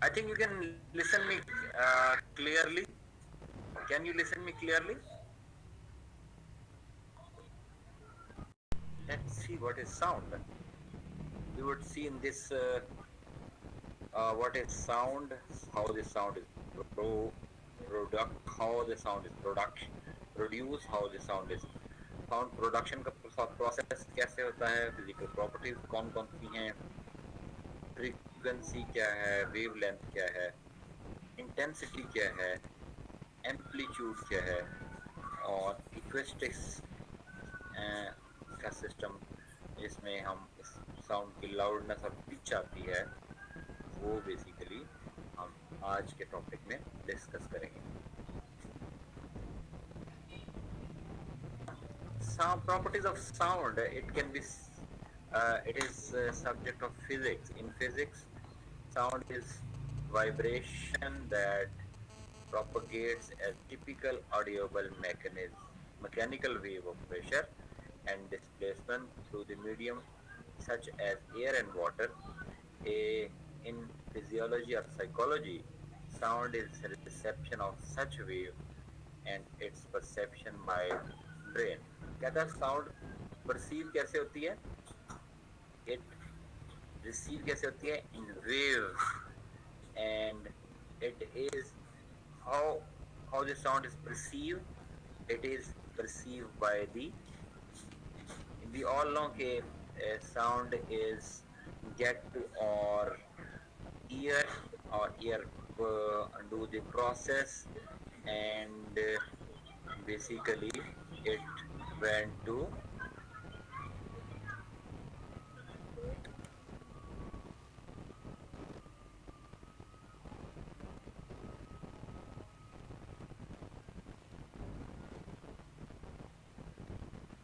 I think you can listen me clearly. Can you listen me clearly? Let's see what is sound. We would see in this what is sound, how the sound is how the sound is produce, how the sound is sound production का process कैसे होता है, physical properties कौन कौन सी हैं, frequency क्या है, wave length क्या है, इंटेंसिटी क्या है, एम्पलीट्यूड क्या है, और इक्वेस्टिक्स का सिस्टम जिसमें हम इस साउंड की लाउडनेस और पिच आती है, वो बेसिकली हम आज के टॉपिक में डिस्कस करेंगे. Sound properties of sound, it can be it is subject of physics. In physics, sound is vibration that propagates a typical audible mechanical wave of pressure and displacement through the medium such as air and water. In physiology or psychology, sound is reception of such wave and its perception by brain. कहता है sound perceive कैसे होती है, it receive कैसे होती है इन waves, and it is how the sound is perceived. It is perceived by the all know के sound is get to our ear, or ear do the process, and basically it went to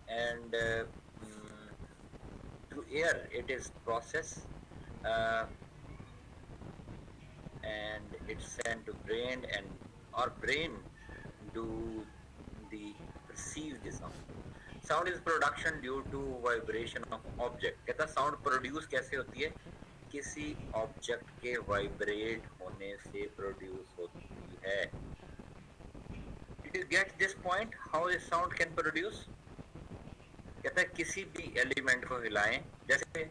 and through air it is processed, uh, and it's sent to brain, and our brain do the perceive the sound. Sound is production due to vibration of object. कहता sound produce कैसे होती है, किसी object के vibrate होने से produce होती है. Did you get this point, how a sound can produce? कहता है किसी भी एलिमेंट को हिलाएं, जैसे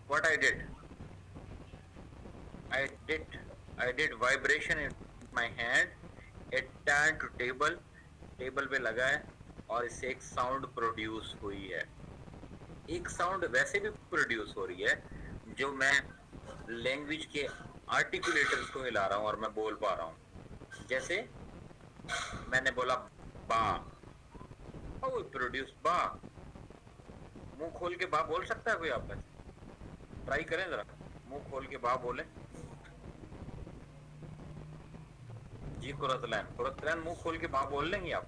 what I did vibration in my hand, it turned to table पे लगा है और इससे एक साउंड प्रोड्यूस हुई है. एक साउंड वैसे भी प्रोड्यूस हो रही है जो मैं लैंग्वेज के आर्टिकुलेटर्स को हिला रहा हूँ और मैं बोल पा रहा हूँ. जैसे मैंने बोला बा, हाउ वी प्रोड्यूस बा. मुंह खोल के बा बोल सकता है कोई आप में? ट्राई करें जरा, मुंह खोल के बा बोले. जी कुरतलैन मुंह खोल के बा बोल लेंगे आप?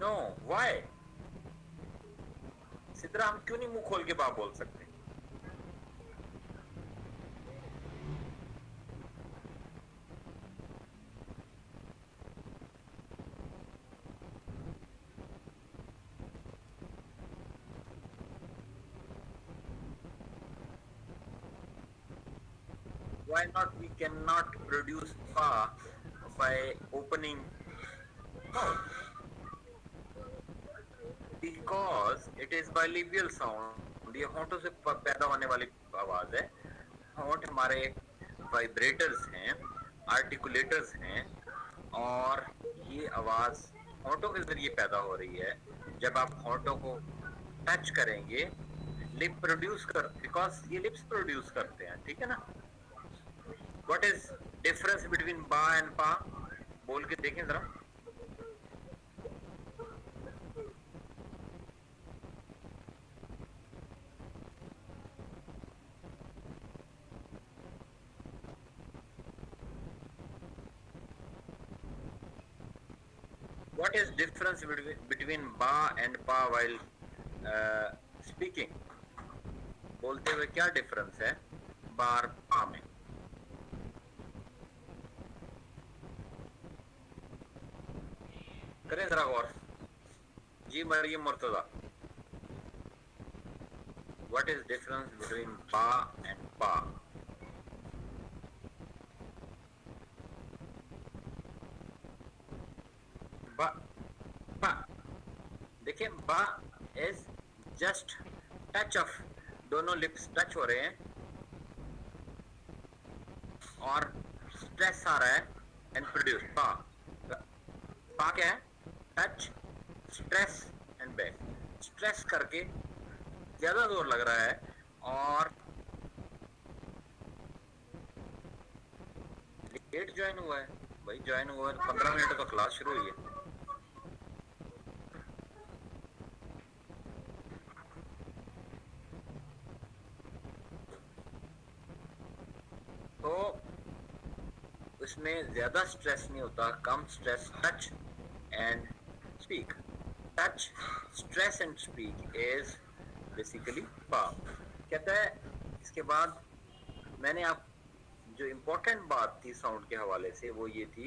No, why? सिद्रा हम क्यों नहीं मुंह खोल के बा बोल सकते? Why not we cannot produce pa by opening mouth? Because it is bilabial sound. ये होंठों से पैदा होने वाली आवाज है. होंठ हमारे वाइब्रेटर्स हैं, आर्टिकुलेटर्स हैं, और ये आवाज होंठों के जरिए पैदा हो रही है. जब आप होंठों को टच करेंगे, लिप प्रोड्यूस कर, बिकॉज ये लिप्स प्रोड्यूस करते हैं, ठीक है ना. What is difference between ba and pa? बोल के देखें जरा. What is difference between ba and pa while speaking? बोलते हुए क्या डिफरेंस है बा और पा में? करें जरा गौर. जी Maryam Murtaza, what is difference between ba and pa? ba ba देखिए, बा इज जस्ट टच ऑफ, दोनों लिप्स टच हो रहे हैं और स्ट्रेस आ रहा है एंड प्रोड्यूस। पा पा क्या है? Touch, stress and back. Stress करके ज्यादा जोर लग रहा है और लेट ज्वाइन हुआ है। भाई ज्वाइन हुआ है 15 मिनट तो क्लास शुरू हुई है। तो उसमें ज्यादा स्ट्रेस नहीं होता, कम stress. Touch and speak, touch, stress and speak is basically पा। कहता है इसके बाद मैंने आप जो इम्पोर्टेंट बात थी साउंड के हवाले से वो ये थी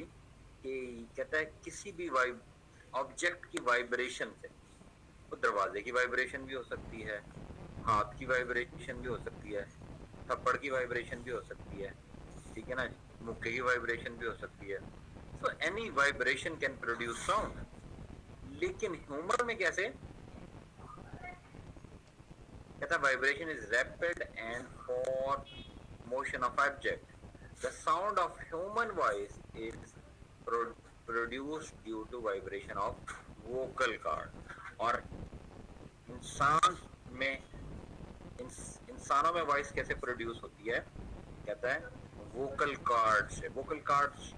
कि कहता है किसी भी ऑब्जेक्ट की वाइब्रेशन से, वो दरवाजे की वाइब्रेशन भी हो सकती है, हाथ की वाइब्रेशन भी हो सकती है, थप्पड़ की वाइब्रेशन भी हो सकती है, ठीक है ना, मुक्के की वाइब्रेशन भी हो सकती है। So any vibration can produce sound. लेकिन ह्यूमर में कैसे? कहता vibration is rapid and for motion of object. The sound of human voice is produced due to vibration of vocal cord. और इंसानों में वॉइस कैसे प्रोड्यूस होती है? कहता है वोकल कॉर्ड से। वोकल कॉर्ड्स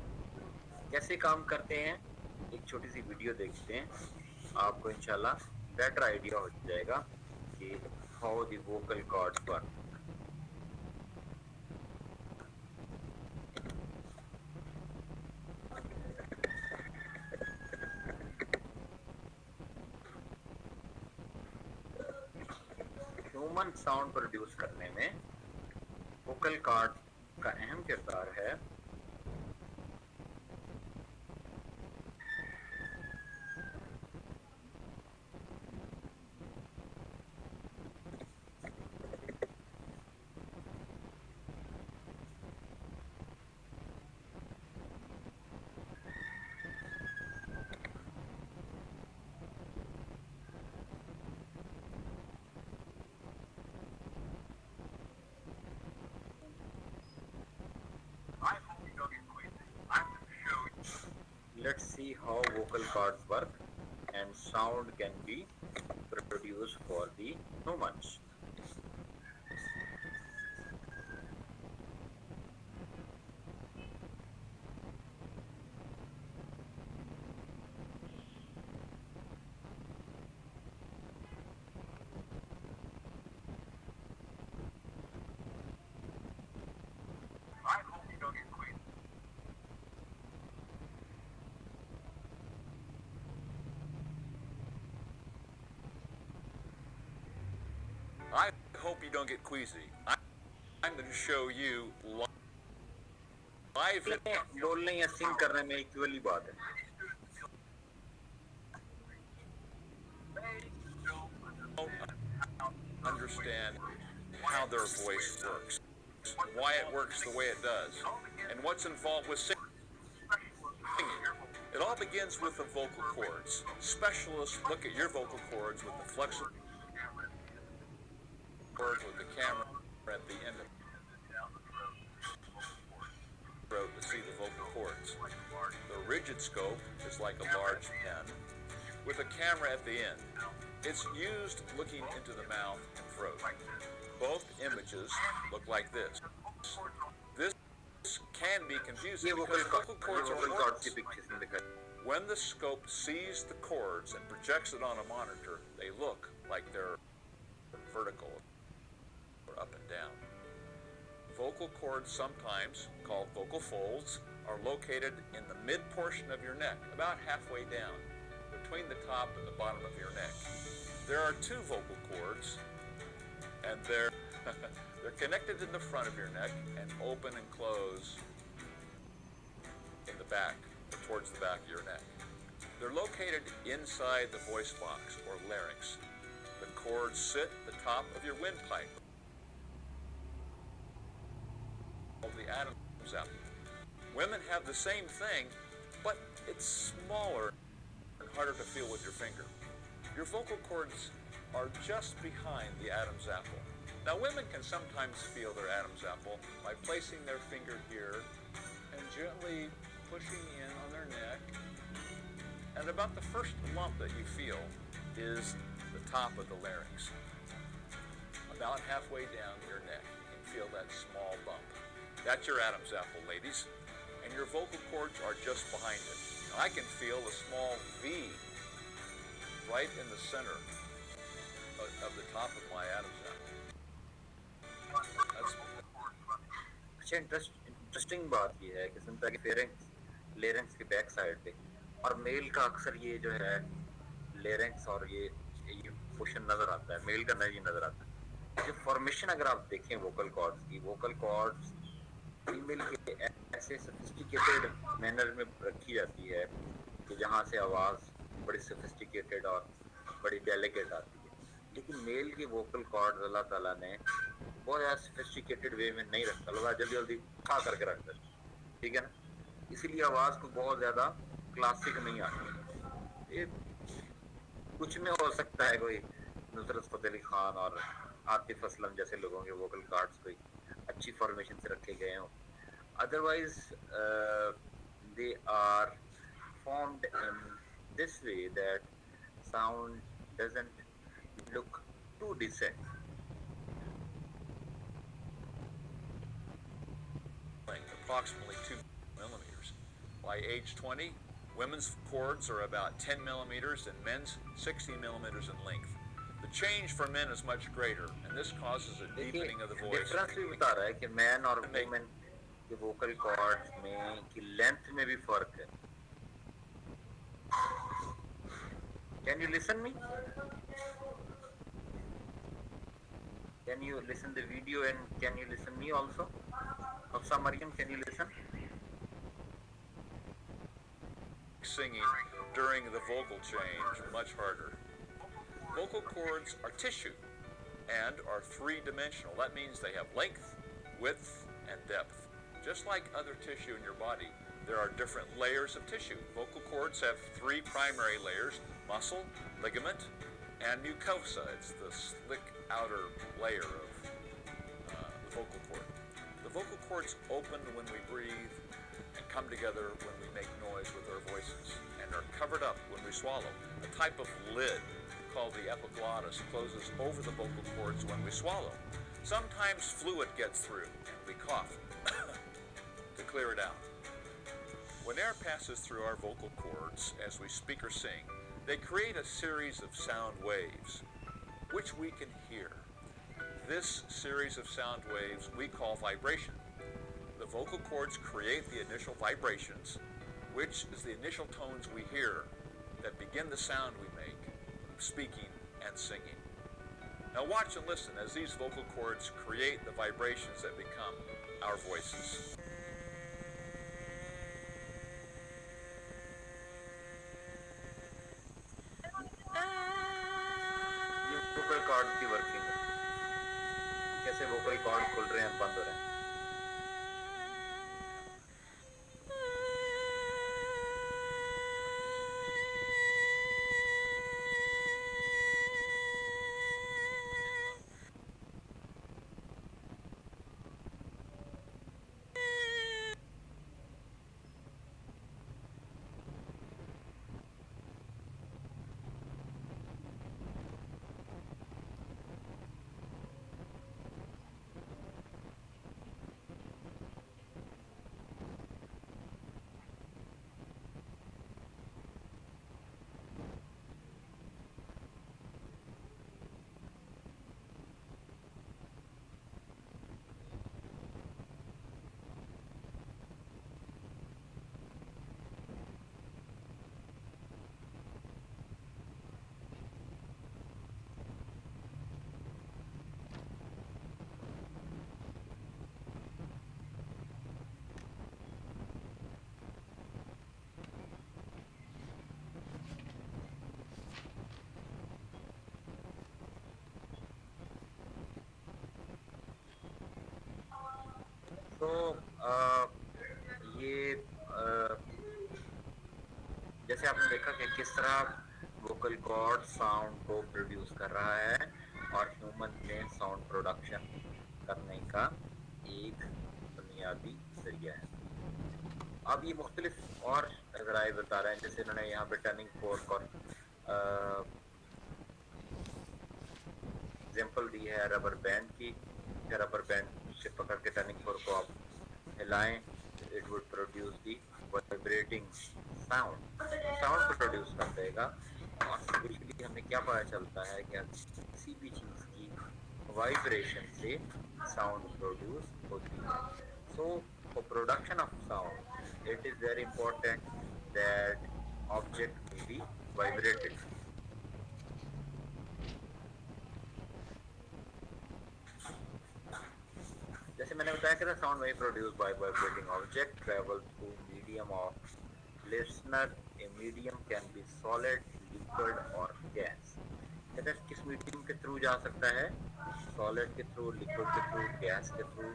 कैसे काम करते हैं? एक छोटी सी वीडियो देखते हैं, आपको इंशाल्लाह बेटर आइडिया हो जाएगा कि how the vocal cords work. Human sound produce करने में वोकल कॉर्ड का अहम किरदार है। Let's see how vocal cords work and sound can be produced for the humans. I hope you don't get queasy. I'm going to show you live. बोलने या सिंग करने में इक्वली बात है। Understand how their voice works, why it works the way it does, and what's involved with singing. It all begins with the vocal cords. Specialists look at your vocal cords with the flexible cord with the camera at the end of the throat to see the vocal cords. The rigid scope is like a large pen with a camera at the end. It's used looking into the mouth and throat. Both images look like this. This can be confusing because vocal cords are words. When the scope sees the cords and projects it on a monitor, they look like they're vertical or up and down. Vocal cords, sometimes called vocal folds, are located in the mid portion of your neck, about halfway down, between the top and the bottom of your neck. There are two vocal cords, and they're connected in the front of your neck and open and close in the back, towards the back of your neck. They're located inside the voice box or larynx. The cords sit at the top of your windpipe, called the Adam's apple. Women have the same thing, but it's smaller and harder to feel with your finger. Your vocal cords are just behind the Adam's apple. Now, women can sometimes feel their Adam's apple by placing their finger here and gently pushing in on their neck. And about the first lump that you feel is the top of the larynx. About halfway down your neck, you can feel that small bump. That's your Adam's apple, ladies. And your vocal cords are just behind it. Now, I can feel a small V right in the center of the top of my Adam's apple. अच्छा interesting बात ये है कि सुनता है कि pharynx larynx के back side पे और मेल का अक्सर ये जो है लेरेंक्स और ये पोर्शन नजर आता है, मेल का नहीं नजर आता है। जो फॉर्मेशन अगर आप देखें वोकल कॉर्ड्स की, वोकल कॉर्ड्स फीमेल के ऐसे सोफिस्टिकेटेड मैनर में रखी जाती है कि जहाँ से आवाज़ बड़ी सोफिस्टिकेटेड और बड़ी डेलिकेट आती है, लेकिन मेल के वोकल कॉर्ड्स अल्लाह ताला ने बहुत ज़्यादा सोफिस्टिकेटेड वे में नहीं रखता, लोग जल्दी जल्दी उठा करके रखते हैं, ठीक है ना। इसीलिए आवाज़ को बहुत ज़्यादा क्लासिक नहीं आती। ये कुछ में हो सकता है कोई नुसरत फ़तेह अली खान और आतिफ असलम जैसे लोगों के वोकल कॉर्ड्स कोई अच्छी फॉर्मेशन से रखे गए हों, otherwise they are formed in this way that sound doesn't look too decent. Approximately 2 millimeters. By age 20, women's cords are about 10 millimeters and men's 60 millimeters in length. The change for men is much greater, and this causes a deepening of the voice. Difference भी बता रहा है कि man और women के vocal cords में की length में भी फर्क है। Can you listen me? Can you listen the video and can you listen me also? Hafsa Maryam, can you listen? Singing during the vocal change much harder. Vocal cords are tissue and are three-dimensional. That means they have length, width, and depth. Just like other tissue in your body, there are different layers of tissue. Vocal cords have three primary layers: muscle, ligament, and mucosa. It's the slick outer layer of the vocal cord. The vocal cords open when we breathe and come together when we make noise with our voices, and are covered up when we swallow. A type of lid called the epiglottis closes over the vocal cords when we swallow. Sometimes fluid gets through and we cough to clear it out. When air passes through our vocal cords as we speak or sing, they create a series of sound waves, which we can hear. This series of sound waves we call vibration. The vocal cords create the initial vibrations, which is the initial tones we hear that begin the sound we make, speaking and singing. Now watch and listen as these vocal cords create the vibrations that become our voices. Vocal cord की working है, कैसे vocal cord खुल रहे हैं, बंद हो रहे हैं। तो ये जैसे आपने देखा कि किस तरह वोकल कॉर्ड साउंड को प्रोड्यूस कर रहा है और ह्यूमन ब्रेन साउंड प्रोडक्शन करने का एक बुनियादी जरिया है। अब ये मुख्तलिफ और ज़राए बता रहे हैं, जैसे इन्होंने यहाँ पे टर्निंग फोर्क और एग्जाम्पल दी है रबर बैंड की। रबर बैंड से पकड़ के टर्निंग फोर्क को आप हिलाएं, it would produce the vibrating sound produce कर देगा। और बेसिकली हमें क्या पता चलता है कि किसी भी चीज़ की वाइब्रेशन से साउंड प्रोड्यूस होती है। So for production of sound it is very important that object may be vibrated। जैसे मैंने बताया कि sound wave produce by vibrating object travel through medium of listener. A medium can be solid, liquid और gas. कहते हैं किस medium के through जा सकता है? सॉलिड के थ्रू, लिक्विड के थ्रू, गैस के थ्रू।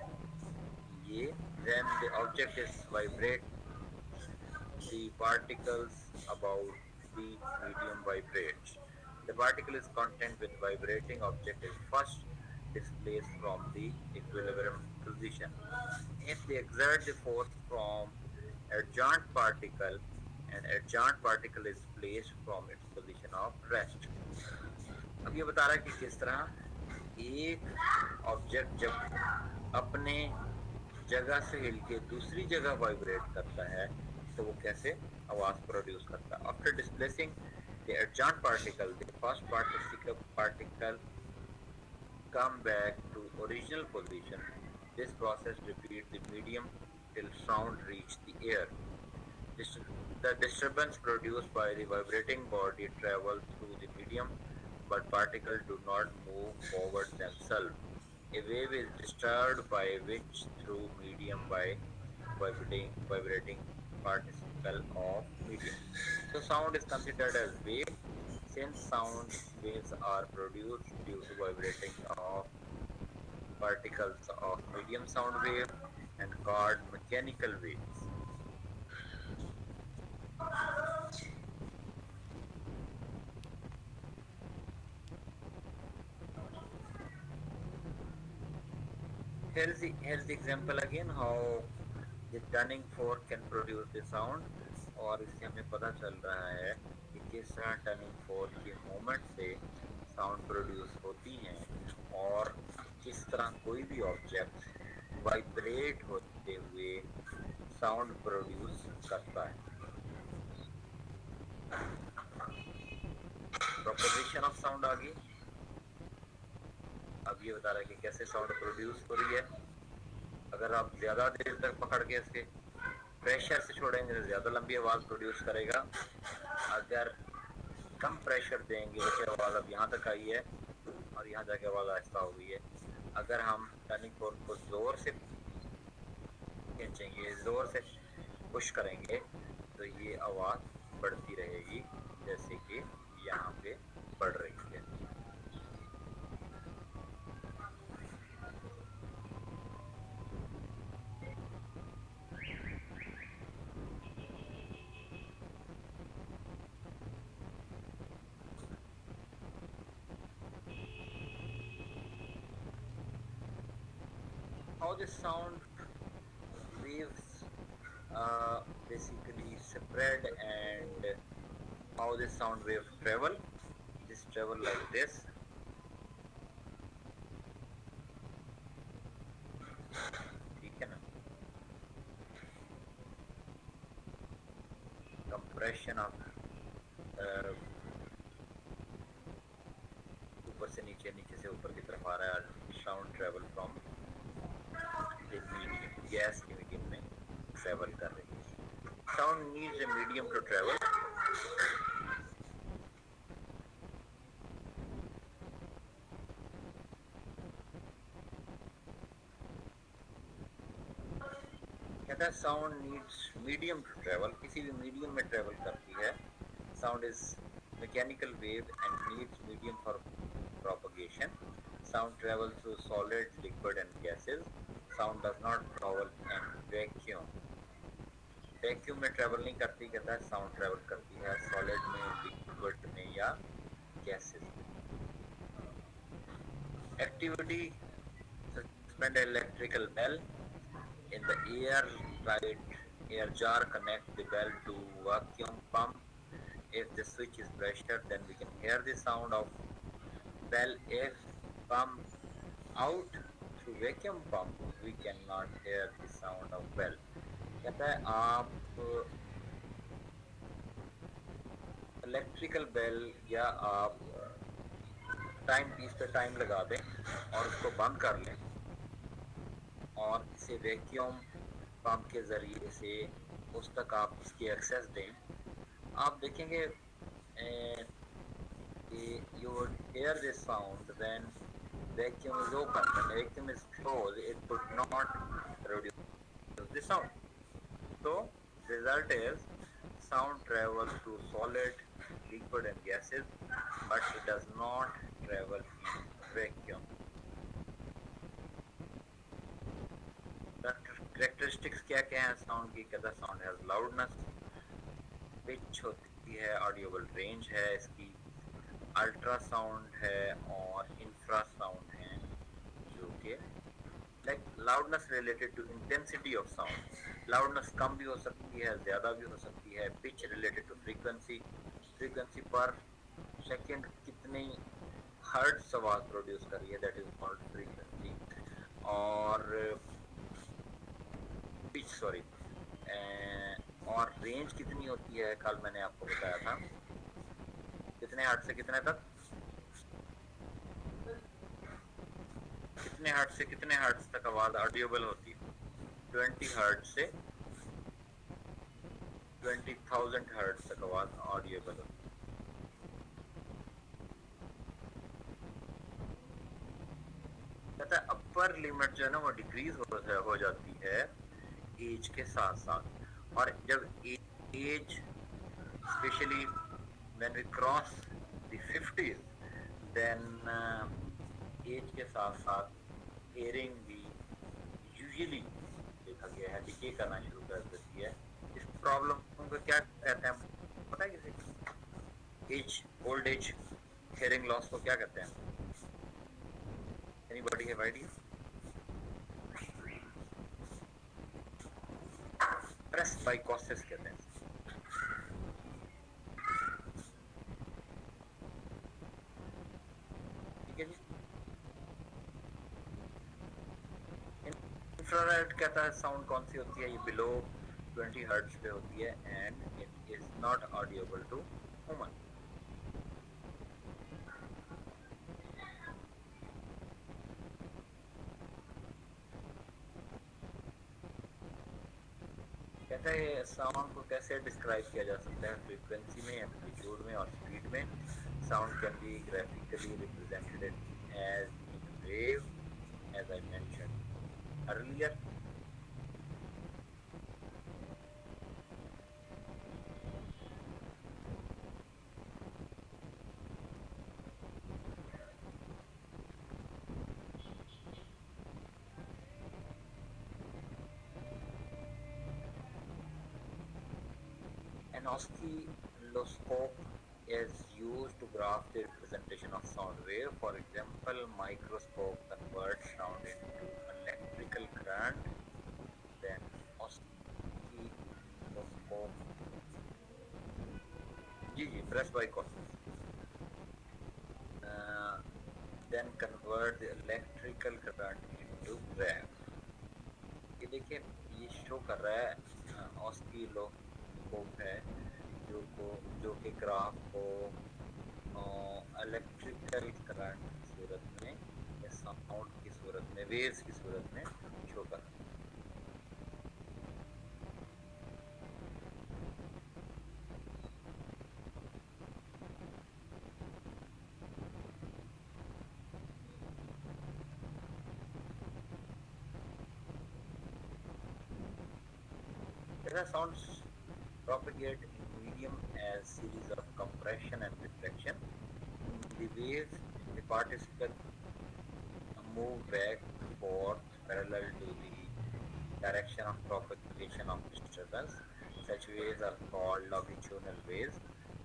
ये when the object is vibrate, the particles about the medium vibrates. The particle is content with vibrating object is first displaced from the equilibrium position. If they exert the force from adjoint particle, and adjoint particle is placed from its position of rest. अब ये बता रहा है कि किस तरह एक object जब अपने जगह से हिल के दूसरी जगह वाइब्रेट करता है तो वो कैसे आवाज प्रोड्यूस करता है। After displacing the adjoint particle, the first particle come back to original position. This process repeats the medium till sound reach the air. The disturbance produced by the vibrating body travel through the medium, but particles do not move forward themselves. A wave is disturbed by which through medium by vibrating particle of medium. So sound is considered as wave since sound waves are produced due to vibrating of particles of medium sound wave and called mechanical waves. Here's the example again how the turning fork can produce the sound। और इससे हमें पता चल रहा है कि किस तरह टर्निंग फोर्क के मूवमेंट से साउंड प्रोड्यूस होती हैं और किस तरह कोई भी ऑब्जेक्ट वाइब्रेट होते हुए साउंड प्रोड्यूस करता है। प्रोपोजिशन ऑफ साउंड आ गई। अब ये बता रहा है कि कैसे साउंड प्रोड्यूस हो रही है। अगर आप ज़्यादा देर तक पकड़ के इसके प्रेशर से छोड़ेंगे तो ज़्यादा लंबी आवाज़ प्रोड्यूस करेगा। अगर कम प्रेशर देंगे, जैसे आवाज़ अब यहाँ तक आई है और यहाँ जाके आवाज़ आहिस्ता हो गई है, अगर हम टर्निंग फोर्क को ज़ोर से खींचेंगे, ज़ोर से पुश करेंगे तो ये आवाज़ बढ़ती रहेगी जैसे कि यहाँ पे बढ़ रही है। How the sound waves basically spread and how the sound wave travel. This travel like this. ठीक है ना? Compression of ऊपर से नीचे, नीचे से ऊपर की तरफ आ रहा है। Sound travel from गैस के मीडियम में ट्रेवल कर रही है। Sound needs a medium to travel. कहता है sound needs medium to travel, किसी भी मीडियम में ट्रेवल करती है। Sound is mechanical wave and needs medium for propagation. Sound travels through solid, liquid and gases. Sound does not travel vacuum, vacuum में travel नहीं करती, कहता है साउंड ट्रेवल करती है सॉलिड में, लिक्विड में या गैसेस में। Activity, suspend electrical bell in the air tight air jar, connect the bell to vacuum pump. If the switch is pressure, then we can hear the sound of bell. If pump out through vacuum pump, we cannot hear the sound of bell. कहता है आप electrical bell या आप time piece पे time लगा दें और उसको बंद कर लें और इसे वैक्यूम पंप के ज़रिए से उस तक आप इसकी एक्सेस दें, आप देखेंगे you would hear this sound when vacuum is open. When vacuum is closed, it would not produce the sound. So, result is sound travels through solid, liquid and gases, but it does not travel in vacuum. Characteristics क्या क्या है sound की? कहता है sound has loudness, pitch होती है, audible range है इसकी, अल्ट्रासाउंड है और इंफ्रासाउंड है, जो कि like loudness related to intensity of sound, loudness कम भी हो सकती है, ज़्यादा भी हो सकती है। Pitch related to frequency, frequency per second कितनी हर्ट्ज आवाज़ प्रोड्यूस कर रही है, दैट इज कॉल्ड फ्रीक्वेंसी। और पिच सॉरी, और रेंज कितनी होती है, कल मैंने आपको बताया था कितने हर्ट्ज से कितने तक, कितने हर्ट्ज से कितने हर्ट्ज तक आवाज ऑडियोबल होती है, 20 हर्ट्ज से 20,000 हर्ट्ज तक आवाज ऑडियोबल होती है। कहता है अपर लिमिट जो है ना वो डिक्रीज हो जाती है एज के साथ साथ, और जब age specially when we cross the 50s, then age के साथ साथ हेयरिंग भी यूजुअली देखा गया है डिके करना शुरू कर देती है। इस प्रॉब्लम को क्या कहते हैं पता है किसी? Age, old age hearing loss को क्या कहते हैं? Anybody have idea? प्रेसबाइकोसिस कहते हैं। इंफ्रारेड कहता है साउंड कौन सी होती है, ये बिलो 20 हर्ट्ज पे होती है and it is not audible to human. कहता है साउंड को कैसे डिस्क्राइब किया जा सकता है, फ्रीक्वेंसी में, एम्पलीट्यूड में और स्पीड में। Sound can be graphically represented as wave, as I mentioned earlier. An oscilloscope is used to graph the representation of sound wave. For example, microscope converts sound into electrical current, then oscilloscope presbycusis then convert the electrical current into graph। ये देखिए ये show कर रहा है oscilloscope है जो कि graph को इलेक्ट्रिकल करंट की सूरत में या साउंड की सूरत में, वेव्स की सूरत में शो कर रहा है। Sounds propagate in medium as series of compression and reflection. In the wave, the participant move back and forth parallel to the direction of propagation of disturbance. Such waves are called longitudinal waves.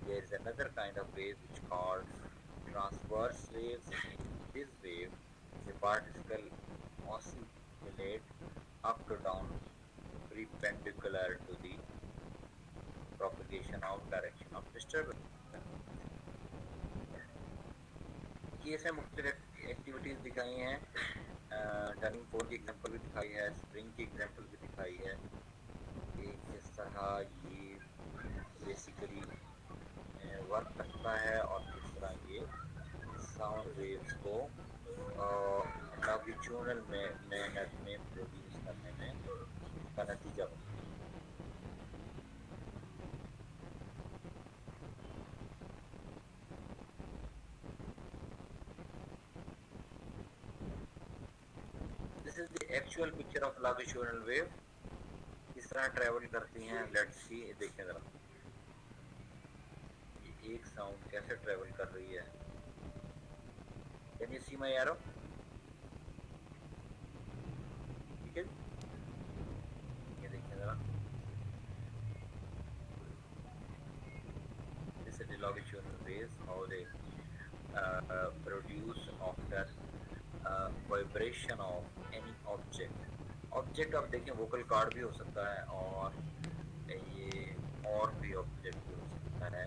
There is another kind of wave which called transverse waves. In this wave, the particle oscillate up to down perpendicular to the propagation of direction of disturbance. ये इसमें मुख्तलिफ activities दिखाई हैं, turning पोल की example भी दिखाई है, spring की एग्जांपल भी दिखाई है कि किस तरह ये बेसिकली वर्क करता है और किस तरह ये साउंड वेव्स को लॉन्गिट्यूडनल मेथड में प्रोड्यूस करने में इसका नतीजा बनता है। This is the actual picture of longitudinal wave. किस तरह ट्रेवल करती हैं, लेट्स सी, देखें जरा ये एक साउंड कैसे ट्रेवल कर रही है। Can you see my arrow? ठीक है, ये देखें जरा, this is the longitudinal waves, how they produce after vibration of any object आप देखें वोकल कॉर्ड भी हो सकता है और ये और भी ऑब्जेक्ट भी हो सकता है,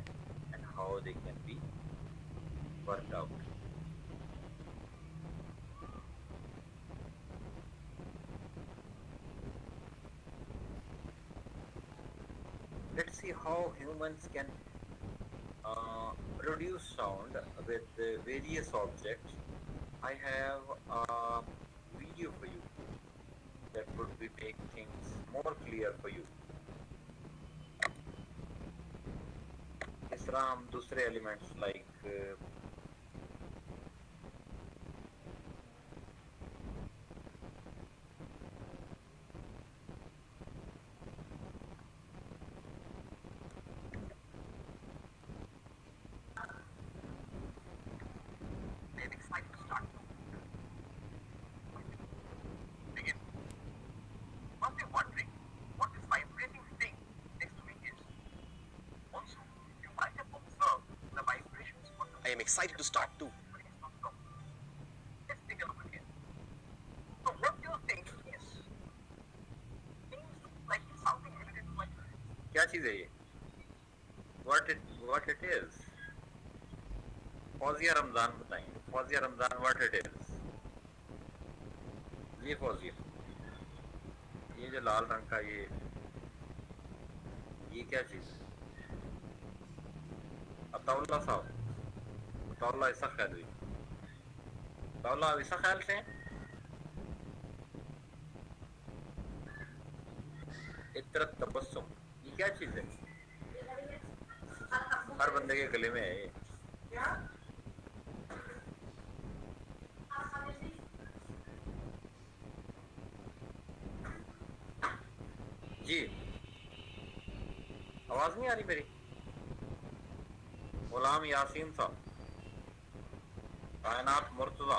and how they can be work out. Let's see how humans can produce sound with various objects. I have a video for you that would be make things more clear for you. इस तरह हम दूसरे elements like I am excited to start too. Let's take a look again. So what do you think is? Seems like it's something related to like क्या चीज़ है ये? What it is? Fauzia Ramzan बताएंगे। Fauzia Ramzan what it is? ये फौजिया, ये जो लाल रंग का ये क्या चीज़ है? अताउल्ला साहब, अताउल्ला ऐसा ख्याल हुई, अताउल्ला ऐसा ख्याल से इतरत तबस्सुम, ये क्या चीज़ है? हर बंदे के गले में है ये। जी आवाज नहीं आ रही मेरी? गुलाम यासीन साहब, कायनात मुर्तजा,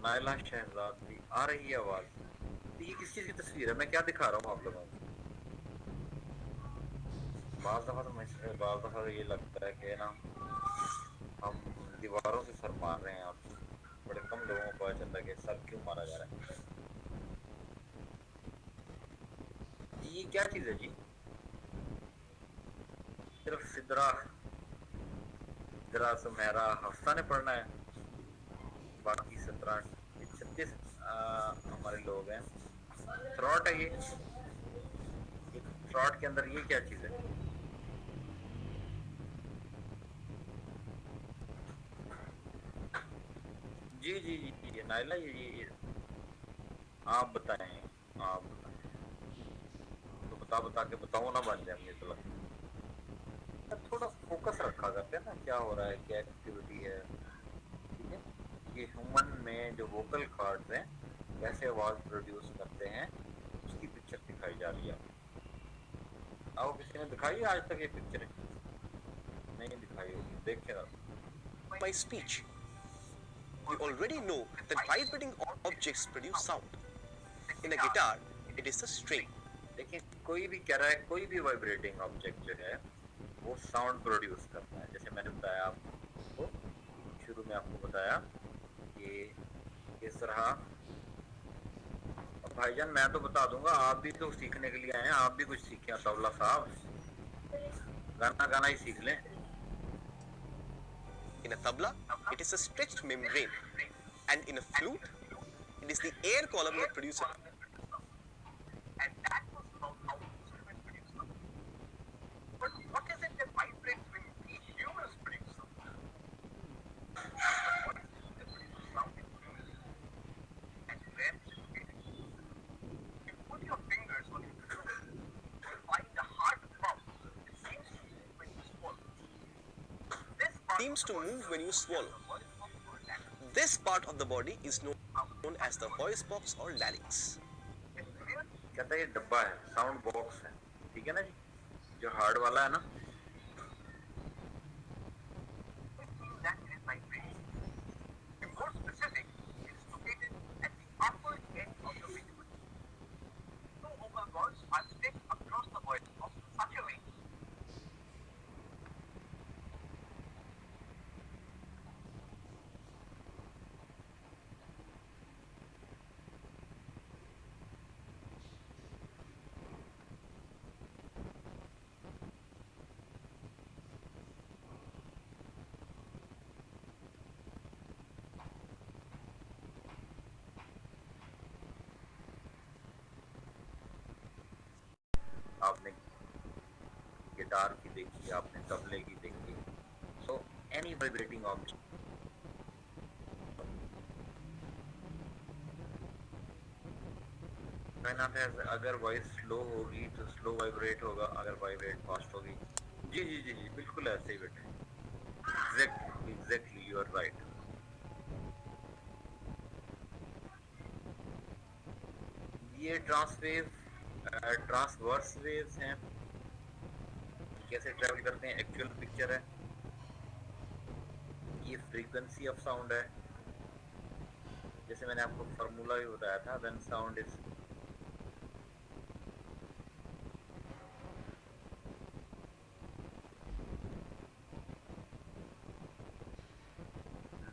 नायला शहजाद भी आ रही है आवाज। ये किस चीज की तस्वीर है? मैं क्या दिखा रहा हूँ आप लोगों को? बाज़ दफा तो ये लगता है कि ना हम दीवारों से सर मार रहे हैं और बड़े कम लोगों को पता चलता है कि सर क्यों मारा जा रहा है। ये क्या चीज़ है जी? सिर्फ सिदरा सुमेरा हफ्ता ने पढ़ना है, बाकी 36 हमारे लोग हैं। थ्रॉट है ये थ्रॉट के अंदर ये क्या चीज़ है? जी जी जी जी नाइला, ये आप बताएं, आप तो बता के बताओ ना बन जाए। मुझे तो लगता है थोड़ा फोकस रखा करते हैं ना, क्या हो रहा है, क्या एक्टिविटी है। ठीक है, ये ह्यूमन में जो वोकल कॉर्ड्स हैं कैसे आवाज़ प्रोड्यूस करते हैं उसकी पिक्चर दिखाई जा रही है। आपको किसी ने दिखाई आज तक ये पिक्चर? नहीं दिखाई होगी, देखिएगा। My speech. We already know that vibrating objects produce sound. In a guitar, it is the string. देखिए कोई भी कह रहा है कोई भी वाइब्रेटिंग ऑब्जेक्ट जो है वो साउंड प्रोड्यूस करता है। जैसे मैंने बताया आपको शुरू में, आपको बताया कि इस तरह। और भाईजान मैं तो बता दूंगा, आप भी तो सीखने के लिए आए हैं, आप भी कुछ सीखें। तबला साहब गाना गाना ही सीख लें। In a tabla, it is a stretched membrane, and in a flute, it is the air column that produces. And that was how instruments produce sound. But what is it that vibrates when we humans produce sound? What is it that produces sound in humans? And where is it located? You put your fingers on your throat to find the heart pump. It seems to move when you swallow. Seems to move when you swallow. This part of the body is known as the voice box or larynx. कहता है ये डब्बा है, sound box है, ठीक है ना जी, जो हार्ड वाला है ना। That is vibration. To be more specific, it is located at the upper end of the visual. Two vocal cords are stretched across the voice box in such a way. आपने guitar की देखी, आपने तबले की देखी। So any vibrating object अगर voice slow होगी तो स्लो वाइब्रेट होगा, अगर वाइब्रेट फास्ट होगी। जी जी जी जी बिल्कुल ऐसे ही बेटे, एग्जैक्टली यू आर राइट। ये ट्रांसवर्स वेव्स हैं, कैसे ट्रेवल करते हैं एक्चुअल पिक्चर है। ये फ्रीक्वेंसी ऑफ साउंड है, जैसे मैंने आपको फार्मूला भी बताया था, व्हेन साउंड इज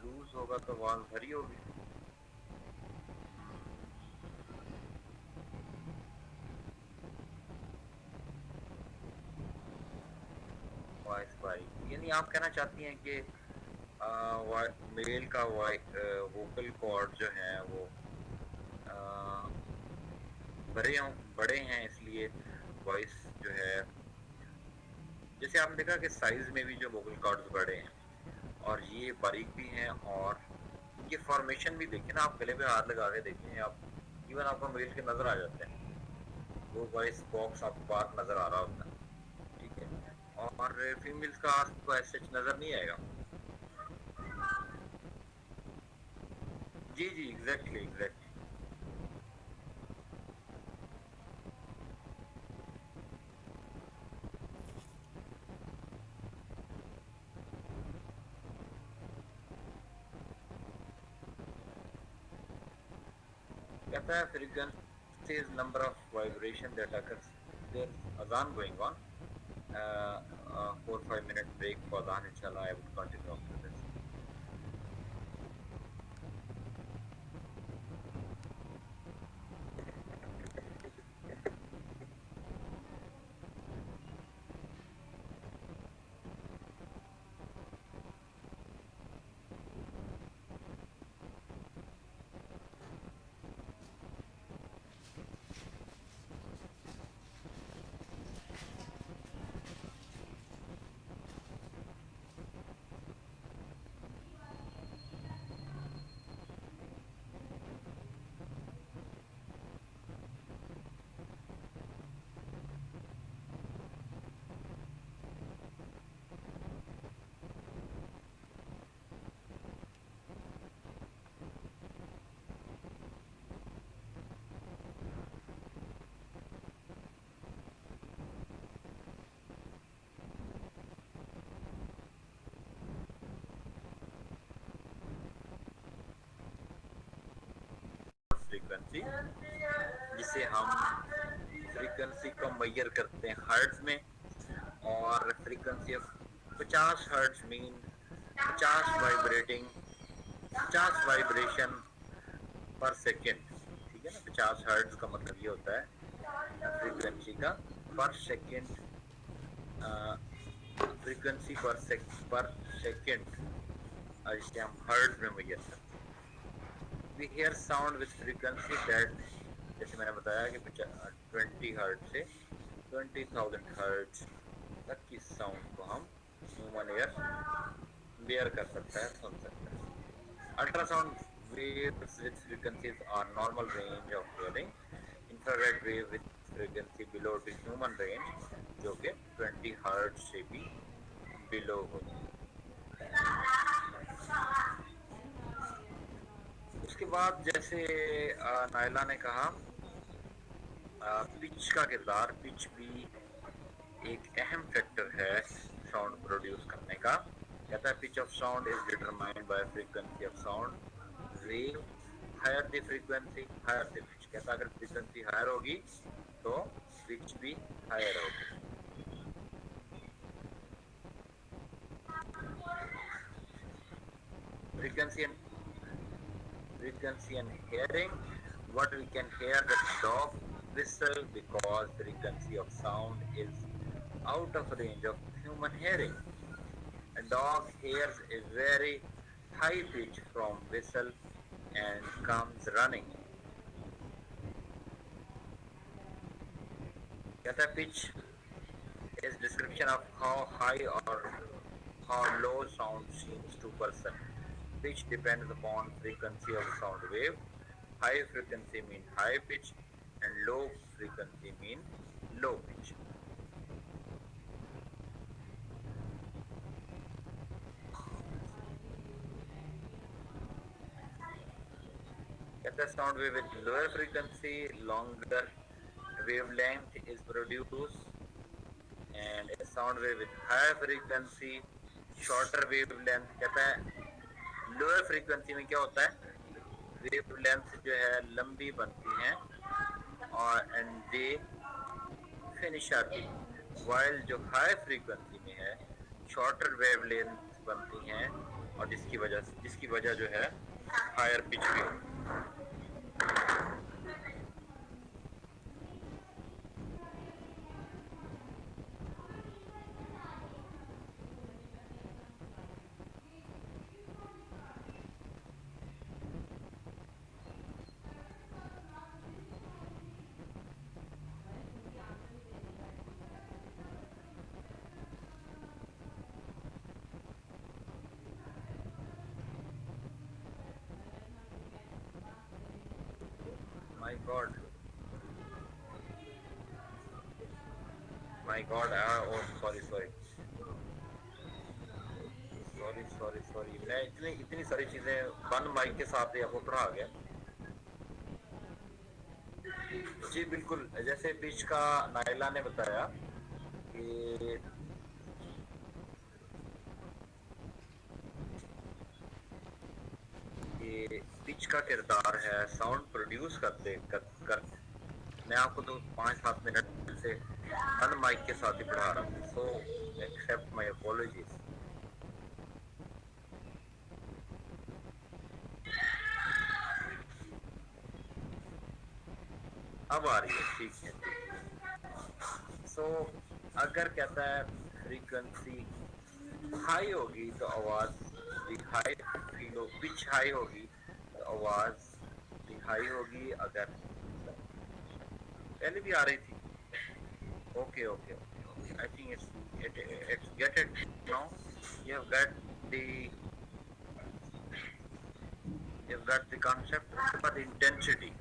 लूज होगा तो वाल भरी होगी। यानी आप कहना चाहती हैं कि मेल का वोकल कॉर्ड जो है वो बड़े हैं, इसलिए वॉइस जो है, जैसे आपने देखा कि साइज में भी जो वोकल कॉर्ड्स बड़े हैं और ये बारीक भी हैं, और ये फॉर्मेशन भी देखें ना, आप गले पे हाथ लगा के देखें, आप इवन आपको मेल के नज़र आ जाते हैं, वो वॉइस बॉक्स आपको बाहर नज़र आ रहा होता है, ठीक है। और फीमेल्स का आपको ऐसे नज़र नहीं आएगा। जी जी एग्जैक्टली। कहता है frequency is number of vibration that occurs. There's azan going on. 4-5 minute break for azan. Inshallah, I will continue after this. Frequency, जिसे हम फ्रीक्वेंसी को मेजर करते हैं हर्ट्ज में, और frequency of 50 hertz mean 50 vibration पर सेकेंड, ठीक है ना। 50 हर्ट्ज का मतलब ये होता है फ्रीक्वेंसी का पर सेकेंड, फ्रीक्वेंसी पर सेकेंड, जिसे हम हर्ट्ज में मेजर करते हैं। We hear sound with frequency that, जैसे मैंने बताया कि 20 हर्ट्ज से 20,000 हर्ट्ज तक की साउंड को हम ह्यूमन ईयर बेयर कर सकता है, सुन सकता है। Ultrasound waves with frequencies are normal range of hearing. Infrared wave with frequency below the human range, जो कि 20 हर्ट्ज से भी बिलो होती है। उसके बाद जैसे नायला ने कहा, पिच का किरदार, पिच भी एक अहम फैक्टर है साउंड प्रोड्यूस करने का। कहता है pitch of sound is determined by frequency of sound wave, higher the frequency higher the pitch. कहता है अगर फ्रीक्वेंसी हायर होगी तो पिच भी हायर होगी। Frequency and hearing, what we can hear the dog whistle because frequency of sound is out of range of human hearing. A dog hears a very high pitch from whistle and comes running. कहता है pitch is description of how high or how low sound seems to person. Pitch depends upon frequency of sound wave. High frequency mean high pitch and low frequency mean low pitch. At the sound wave with lower frequency, longer wavelength is produced, and a sound wave with higher frequency, shorter wavelength. कहता है lower frequency में क्या होता है, wave length जो है लंबी बनती हैं और एंड दे फिनिश आती, वाइल जो हाई फ्रीक्वेंसी में है शॉर्टर वेव लेंथ बनती हैं और जिसकी वजह जो है हायर पिच भी होती है। My God, oh sorry, मैं इतनी सारी चीजें बंद माइक के साथ आपको पढ़ा गया। जी बिल्कुल, जैसे पिच का नायला ने बताया कि पिच का किरदार है साउंड प्रोड्यूस करते कर मैं आपको तो 5-7 मिनट से बंद माइक के साथ ही पढ़ा रहा हूँ, सो एक्सेप्ट माय अपॉलॉजीज। अब आ रही है, ठीक है। सो अगर कहता है फ्रीक्वेंसी हाई होगी तो आवाज भी हाई, पिच हाई होगी तो आवाज भी हाई होगी। अगर पहले भी आ रही थी, okay, I think it's get it now. You've got the concept. उसके बाद इंटेंसिटी,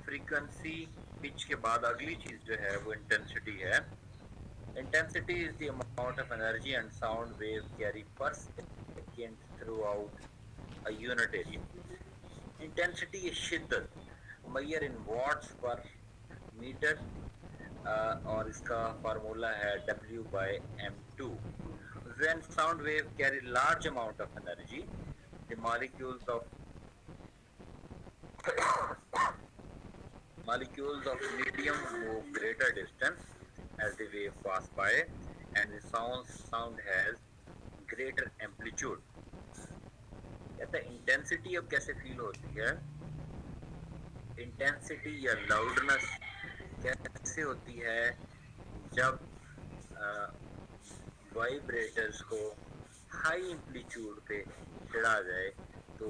फ्रीक्वेंसी पिच के बाद अगली चीज जो है वो इंटेंसिटी है। Intensity is the amount of energy and sound wave carry per second throughout a unit area. Intensity is शिद्दत, measure in watts per meter, और इसका फार्मूला है W/m2। When sound wave carry large amount of energy, the molecules of Molecules of medium move greater distance as the wave pass by, and the sound has greater amplitude. कहता है intensity अब कैसे feel होती है, intensity या loudness कैसे होती है जब वाइब्रेटर्स को हाई एम्पलीट्यूड पे चढ़ा जाए तो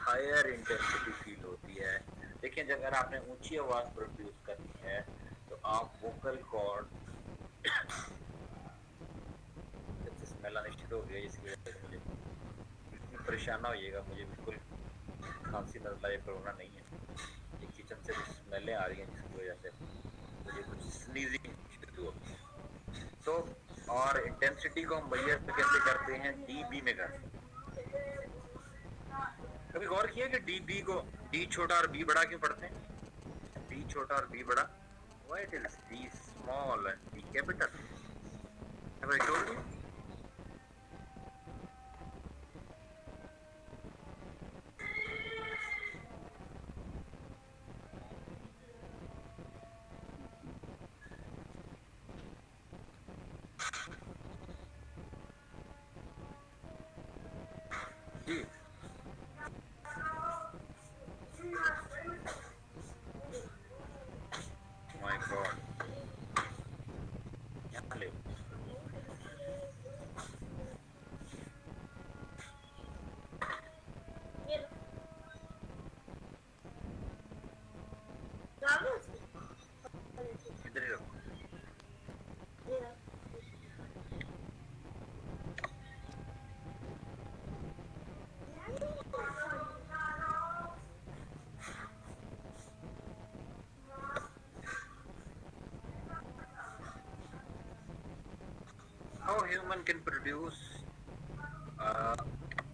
हायर इंटेंसिटी फील होती है। देखिए जब अगर आपने ऊंची आवाज प्रोड्यूस करनी है तो आप वोकल कॉर्ड स्मेल आने शुरू हो गया, इसकी वजह से मुझे इतनी परेशान होइएगा, मुझे बिल्कुल खांसी नजला या कोरोना नहीं है, ये किचन से स्मेलें आ रही हैं जिसकी वजह से मुझे कुछ स्नीजिंग शुरू हो गई। तो और इंटेंसिटी को हम मेजर कैसे करते हैं, डीबी में करते हैं। कभी गौर किया कि डीबी को डी छोटा और बी बड़ा क्यों पढ़ते हैं? डी छोटा और बी बड़ा, why it is D small and B capital? Have I told you? जी माय गॉड, यहाँ ले इधर ही रखो। How human can produce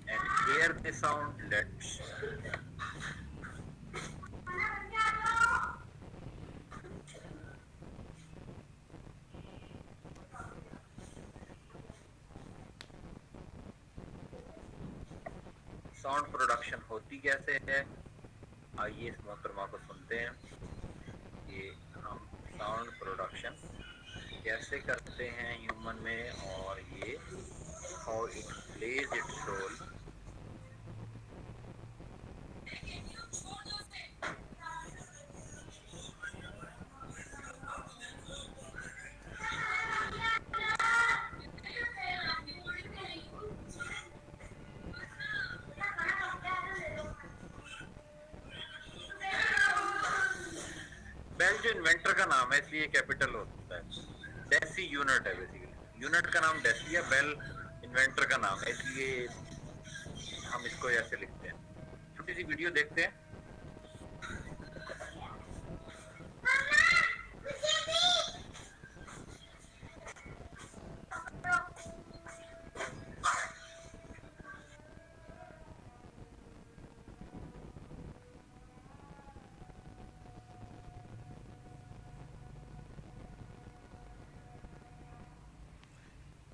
and hear the sound? Let's sound production होती कैसे है, आइए इस मोहतरमा को सुनते हैं कि हम साउंड प्रोडक्शन कैसे करते हैं ह्यूमन में, और ये how it plays its role. Bell जो इन्वेंटर का नाम है इसलिए कैपिटल होता है, डेसी यूनिट है बेसिकली, यूनिट का नाम डेसी है, बेल इन्वेंटर का नाम है इसलिए हम इसको ऐसे लिखते हैं। छोटी सी वीडियो देखते हैं।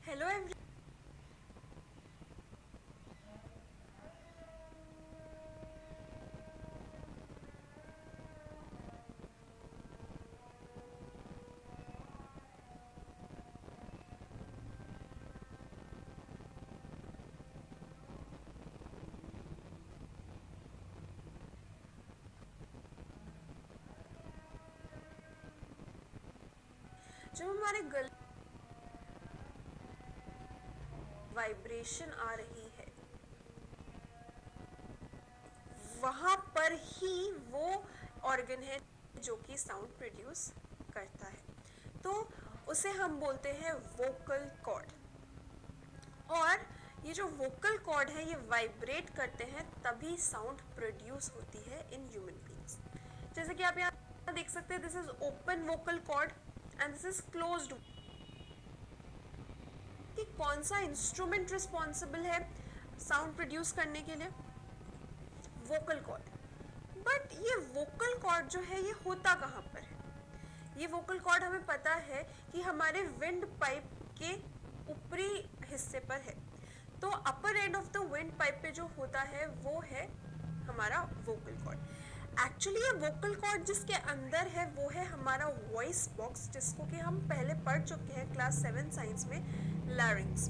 Hello everyone. जब हमारे गले वाइब्रेशन आ रही है वहां पर ही वो ऑर्गन है जो कि साउंड प्रोड्यूस करता है, तो उसे हम बोलते हैं वोकल कॉर्ड। और ये जो वोकल कॉर्ड है ये वाइब्रेट करते हैं तभी साउंड प्रोड्यूस होती है इन ह्यूमन बीइंग्स। जैसे कि आप यहाँ देख सकते हैं, this is open vocal cord and this is closed. कि कौन सा इंस्ट्रूमेंट रिस्पॉन्सिबल है साउंड प्रोड्यूस करने के लिए? Vocal cord. बट ये वोकल कॉर्ड जो है ये होता कहाँ पर है? ये वोकल कॉर्ड हमें पता है कि हमारे विंड पाइप के ऊपरी हिस्से पर है, तो upper end of the windpipe पे जो होता है वो है हमारा वोकल कॉर्ड। एक्चुअली ये वोकल कॉर्ड जिसके अंदर है वो है हमारा वॉइस बॉक्स, जिसको कि हम पहले पढ़ चुके हैं क्लास 7 साइंस में, लैरिंग्स।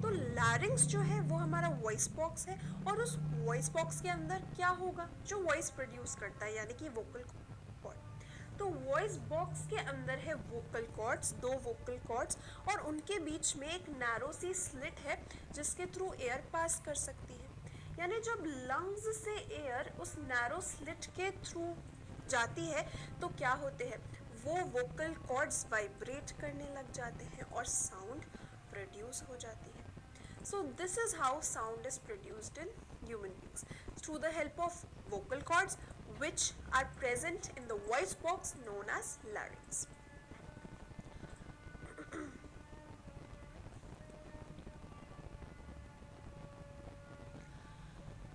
तो लैरिंग्स जो है वो हमारा वॉइस बॉक्स है, और उस वॉइस बॉक्स के अंदर क्या होगा, जो वॉइस प्रोड्यूस करता है, यानी कि वोकल कॉर्ड। तो वॉइस बॉक्स के अंदर है वोकल कॉर्ड्स, 2 वोकल कॉर्ड्स, और उनके बीच में एक नैरो सी स्लिट है जिसके थ्रू एयर पास कर सकती है। यानी जब लंग्स से एयर उस नैरो स्लिट के थ्रू जाती है तो क्या होते हैं, वो वोकल कॉर्ड्स वाइब्रेट करने लग जाते हैं और साउंड प्रोड्यूस हो जाती है। सो this is how sound is produced in human beings, through the help of vocal cords which are present in the voice box known as larynx.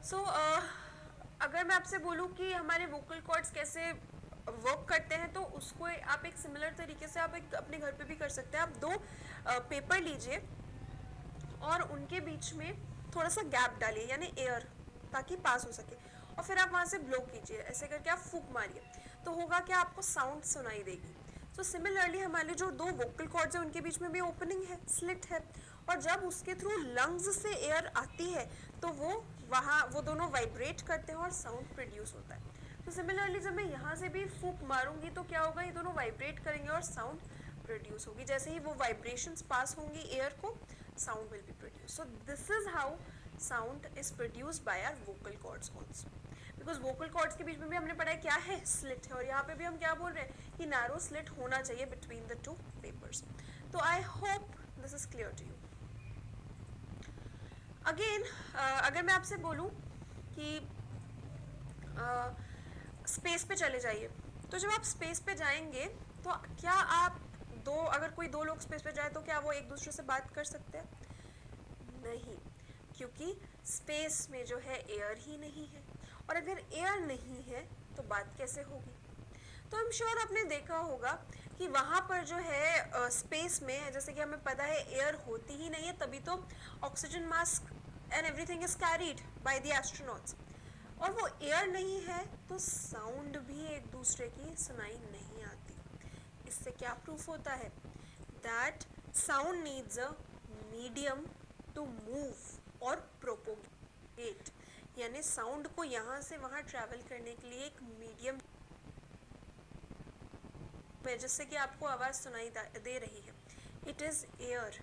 So अगर मैं आपसे बोलूँ कि हमारे वोकल कॉर्ड्स कैसे वर्क करते हैं, तो उसको आप एक सिमिलर तरीके से आप एक अपने घर पे भी कर सकते हैं। आप 2 पेपर लीजिए और उनके बीच में थोड़ा सा गैप डालिए, यानी एयर, ताकि पास हो सके, और फिर आप वहाँ से ब्लो कीजिए, ऐसे करके आप फूंक मारिए, तो होगा क्या, आपको साउंड सुनाई देगी। सो सिमिलरली हमारे जो 2 वोकल कॉर्ड्स हैं उनके बीच में भी ओपनिंग है, स्लिट है, और जब उसके थ्रू लंग्स से एयर आती है तो वो दोनों वाइब्रेट करते हैं और साउंड प्रोड्यूस होता है। तो सिमिलरली जब मैं यहाँ से भी फूंक मारूंगी तो क्या होगा, ये दोनों वाइब्रेट करेंगे और साउंड प्रोड्यूस होगी। जैसे ही वो वाइब्रेशंस पास होंगी एयर को, sound will be produce. So this is how sound is produced by our vocal cords also, because vocal cords के बीच में भी हमने पढ़ा है क्या है, स्लिट है, और यहाँ पे भी हम क्या बोल रहे हैं कि नैरो स्लिट होना चाहिए बिटवीन द 2 पेपर्स। तो I hope this is clear to you. Again अगर मैं आपसे बोलूँ कि स्पेस पे चले जाइए, तो जब आप स्पेस पे जाएंगे तो क्या आप अगर कोई 2 लोग स्पेस पे जाए तो क्या वो एक दूसरे से बात कर सकते हैं? नहीं, क्योंकि स्पेस में जो है एयर ही नहीं है, और अगर एयर नहीं है तो बात कैसे होगी? तो आई एम श्योर आपने देखा होगा कि वहाँ पर जो है स्पेस में, जैसे कि हमें पता है एयर होती ही नहीं है, तभी तो oxygen mask and everything is carried by the astronauts, और वो एयर नहीं है तो साउंड भी एक दूसरे की सुनाई नहीं आती। इससे क्या प्रूफ होता है, that sound needs a medium to move और प्रोपोगेट, यानी साउंड को यहाँ से वहाँ ट्रैवल करने के लिए एक मीडियम है, जिससे कि आपको आवाज़ सुनाई दे रही है, इट इज़ एयर।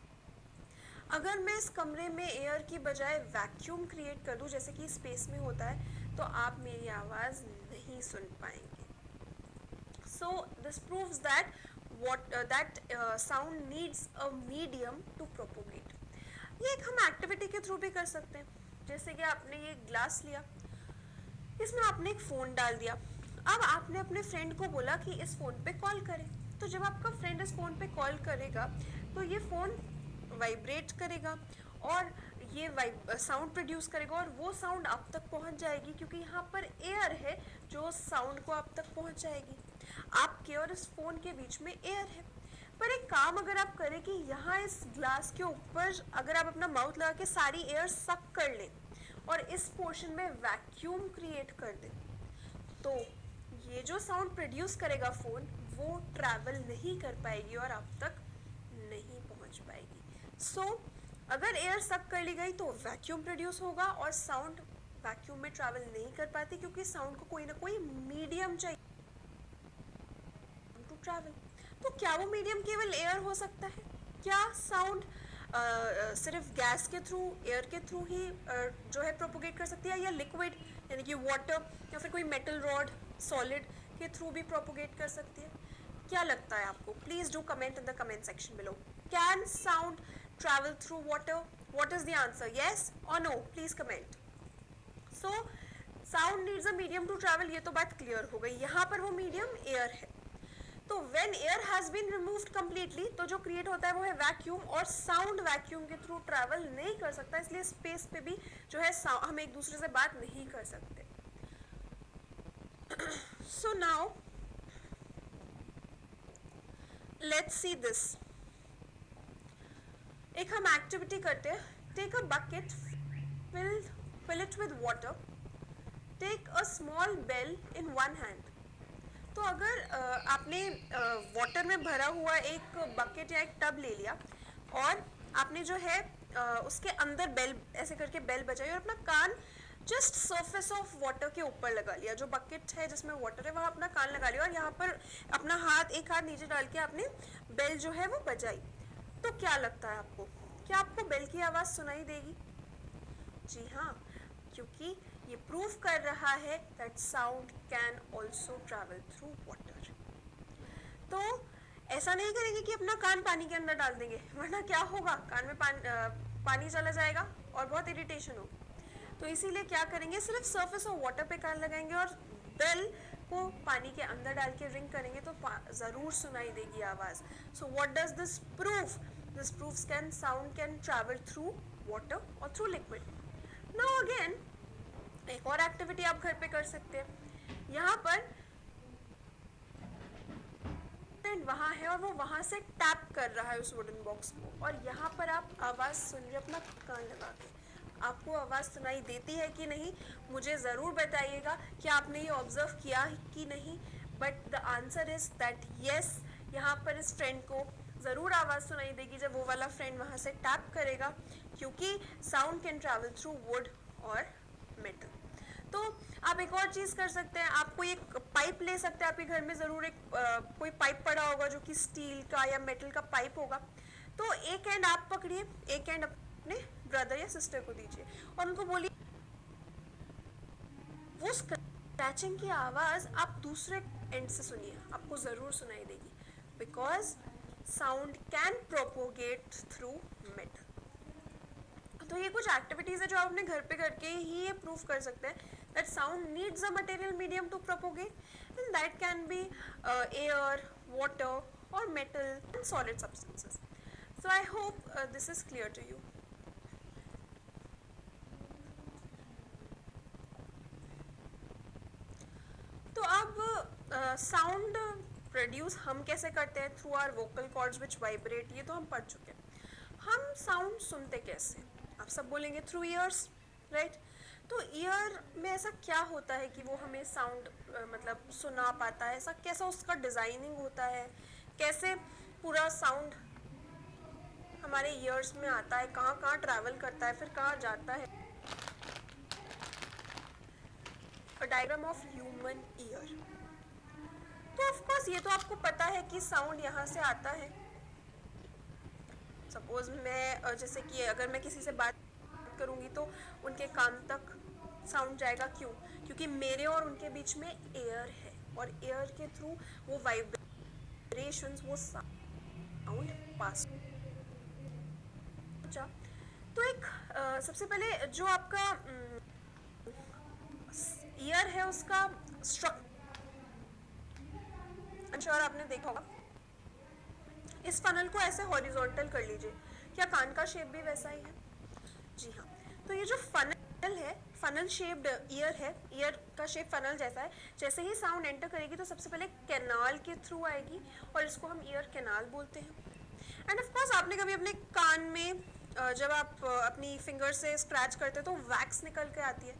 अगर मैं इस कमरे में एयर की बजाय वैक्यूम क्रिएट कर दूँ, जैसे कि स्पेस में होता है, तो आप मेरी आवाज़ नहीं सुन पाएंगे। So this proves that sound needs a medium to propagate. ये एक हम एक्टिविटी के थ्रू भी कर सकते हैं। जैसे कि आपने ये ग्लास लिया, इसमें आपने एक फ़ोन डाल दिया, अब आपने अपने फ्रेंड को बोला कि इस फ़ोन पे कॉल करें। तो जब आपका फ्रेंड इस फ़ोन पे कॉल करेगा तो ये फ़ोन वाइब्रेट करेगा और ये साउंड प्रोड्यूस करेगा, और वो साउंड आप तक पहुंच जाएगी, क्योंकि यहाँ पर एयर है जो साउंड को आप तक पहुंचाएगी। आपके और इस फ़ोन के बीच में एयर है, पर एक काम अगर आप करें कि यहाँ इस ग्लास के ऊपर अगर आप अपना माउथ लगा के सारी एयर सक कर लें और इस पोर्शन में वैक्यूम क्रिएट कर दें, तो ये जो साउंड प्रोड्यूस करेगा फ़ोन, वो ट्रैवल नहीं कर पाएगी और आप तक नहीं पहुँच पाएगी। सो अगर एयर सक कर ली गई तो वैक्यूम प्रोड्यूस होगा, और साउंड वैक्यूम में ट्रैवल नहीं कर पाती, क्योंकि साउंड को कोई ना कोई मीडियम चाहिए टू ट्रैवल। तो क्या वो मीडियम केवल एयर हो सकता है? क्या साउंड सिर्फ गैस के थ्रू, एयर के थ्रू ही जो है प्रोपोगेट कर सकती है, या लिक्विड यानी कि वाटर या फिर कोई मेटल रॉड सॉलिड के थ्रू भी प्रोपोगेट कर सकती है? क्या लगता है आपको? Please do comment in the comment section below. Can sound travel through water? What is the answer? Yes or no? Please comment. So sound needs a medium to travel, ये तो बात क्लियर हो गई। यहाँ पर वो मीडियम एयर है। तो when air has been removed completely, तो जो क्रिएट होता है वो है वैक्यूम, और साउंड वैक्यूम के थ्रू ट्रैवल नहीं कर सकता, इसलिए स्पेस पे भी जो है हम एक दूसरे से बात नहीं कर सकते। So now let's see this. एक हम एक्टिविटी करते हैं। Take a bucket, fill it with water take a small bell in one hand. तो अगर आपने वाटर में भरा हुआ एक बकेट या एक टब ले लिया और आपने जो है उसके अंदर बेल ऐसे करके बेल बजाई और अपना can just surface of water के ऊपर लगा लिया, जो बकेट है जिसमें वाटर है वहाँ अपना कान लगा लिया और यहाँ पर अपना एक हाथ नीचे डाल के आपने बेल जो है वो बजाई, तो क्या लगता है आपको, क्या आपको बेल की आवाज़ सुनाई देगी? जी हाँ, क्योंकि ये प्रूव कर रहा है that sound can also travel through water. तो ऐसा नहीं करेंगे कि अपना कान पानी के अंदर डाल देंगे, वरना क्या होगा, कान में पानी चला जाएगा और बहुत इरिटेशन होगी। तो इसीलिए क्या करेंगे, सिर्फ सरफेस ऑफ वाटर पे कान लगाएंगे और बेल को पानी के अंदर डाल के रिंग करेंगे तो ज़रूर सुनाई देगी आवाज़। So what does this proof? This proves can sound can travel through water और थ्रू लिक्विड। नाउ अगेन एक और एक्टिविटी आप घर पे कर सकते हैं। यहाँ पर वहाँ है और वो वहाँ से टैप कर रहा है उस वुडन बॉक्स को, और यहाँ पर आप आवाज़ सुन रहे अपना कान लगा के। आपको आवाज़ सुनाई देती है कि नहीं, मुझे ज़रूर बताइएगा कि आपने ये ऑब्जर्व किया कि नहीं। But the answer is that yes, यहाँ पर इस फ्रेंड को ज़रूर आवाज़ सुनाई देगी जब वो वाला फ्रेंड वहाँ से टैप करेगा, क्योंकि sound can travel through would और मेटल। तो आप एक और चीज़ कर सकते हैं, आप कोई एक पाइप ले सकते हैं, आपके घर में ज़रूर एक कोई पाइप पड़ा होगा जो कि स्टील का या मेटल का पाइप होगा। तो एक एंड आप पकड़िए, एक एंड अपने ब्रदर या सिस्टर को दीजिए और उनको बोलिए, वो स्क्रैचिंग की आवाज़ आप दूसरे एंड से सुनिए, आपको ज़रूर सुनाई देगी, because sound can propagate through metal. तो ये कुछ एक्टिविटीज़ है जो आप अपने घर पे करके ही ये प्रूव कर सकते हैं that sound needs a material medium to propagate, and that can be air, water और metal and solid substances. So I hope this is clear to you. तो अब साउंड प्रोड्यूस हम कैसे करते हैं, through our vocal cords which vibrate, ये तो हम पढ़ चुके हैं। हम साउंड सुनते कैसे, आप सब बोलेंगे थ्रू ईयर्स, राइट। तो ईयर में ऐसा क्या होता है कि वो हमें साउंड मतलब सुना पाता है, ऐसा कैसा उसका डिज़ाइनिंग होता है, कैसे पूरा साउंड हमारे ईयर्स में आता है, कहाँ कहाँ ट्रैवल करता है, फिर कहाँ जाता है। A diagram of human ear. तो ऑफ कोर्स ये तो आपको पता है कि साउंड यहाँ से आता है। सपोज मैं जैसे कि अगर मैं किसी से बात करूँगी तो उनके कान तक साउंड जाएगा, क्यों? क्योंकि मेरे और उनके बीच में एयर है और एयर के थ्रू वो वाइब्रेशंस, वो साउंड पास। तो एक सबसे पहले जो आपका ईयर है उसका स्ट्रक्चर आपने देखा होगा। इस फनल को ऐसे हॉरिजॉन्टल कर लीजिए, क्या कान का शेप भी वैसा ही है? जी हाँ। तो ये जो फनल है, फनल शेप्ड ईयर है, ईयर का शेप फनल जैसा है। जैसे ही साउंड एंटर करेगी तो सबसे पहले कैनाल के थ्रू आएगी और इसको हम ईयर कैनाल बोलते हैं। एंड ऑफ कोर्स आपने कभी अपने कान में जब आप अपनी फिंगर से स्क्रैच करते हैं तो वैक्स निकल के आती है,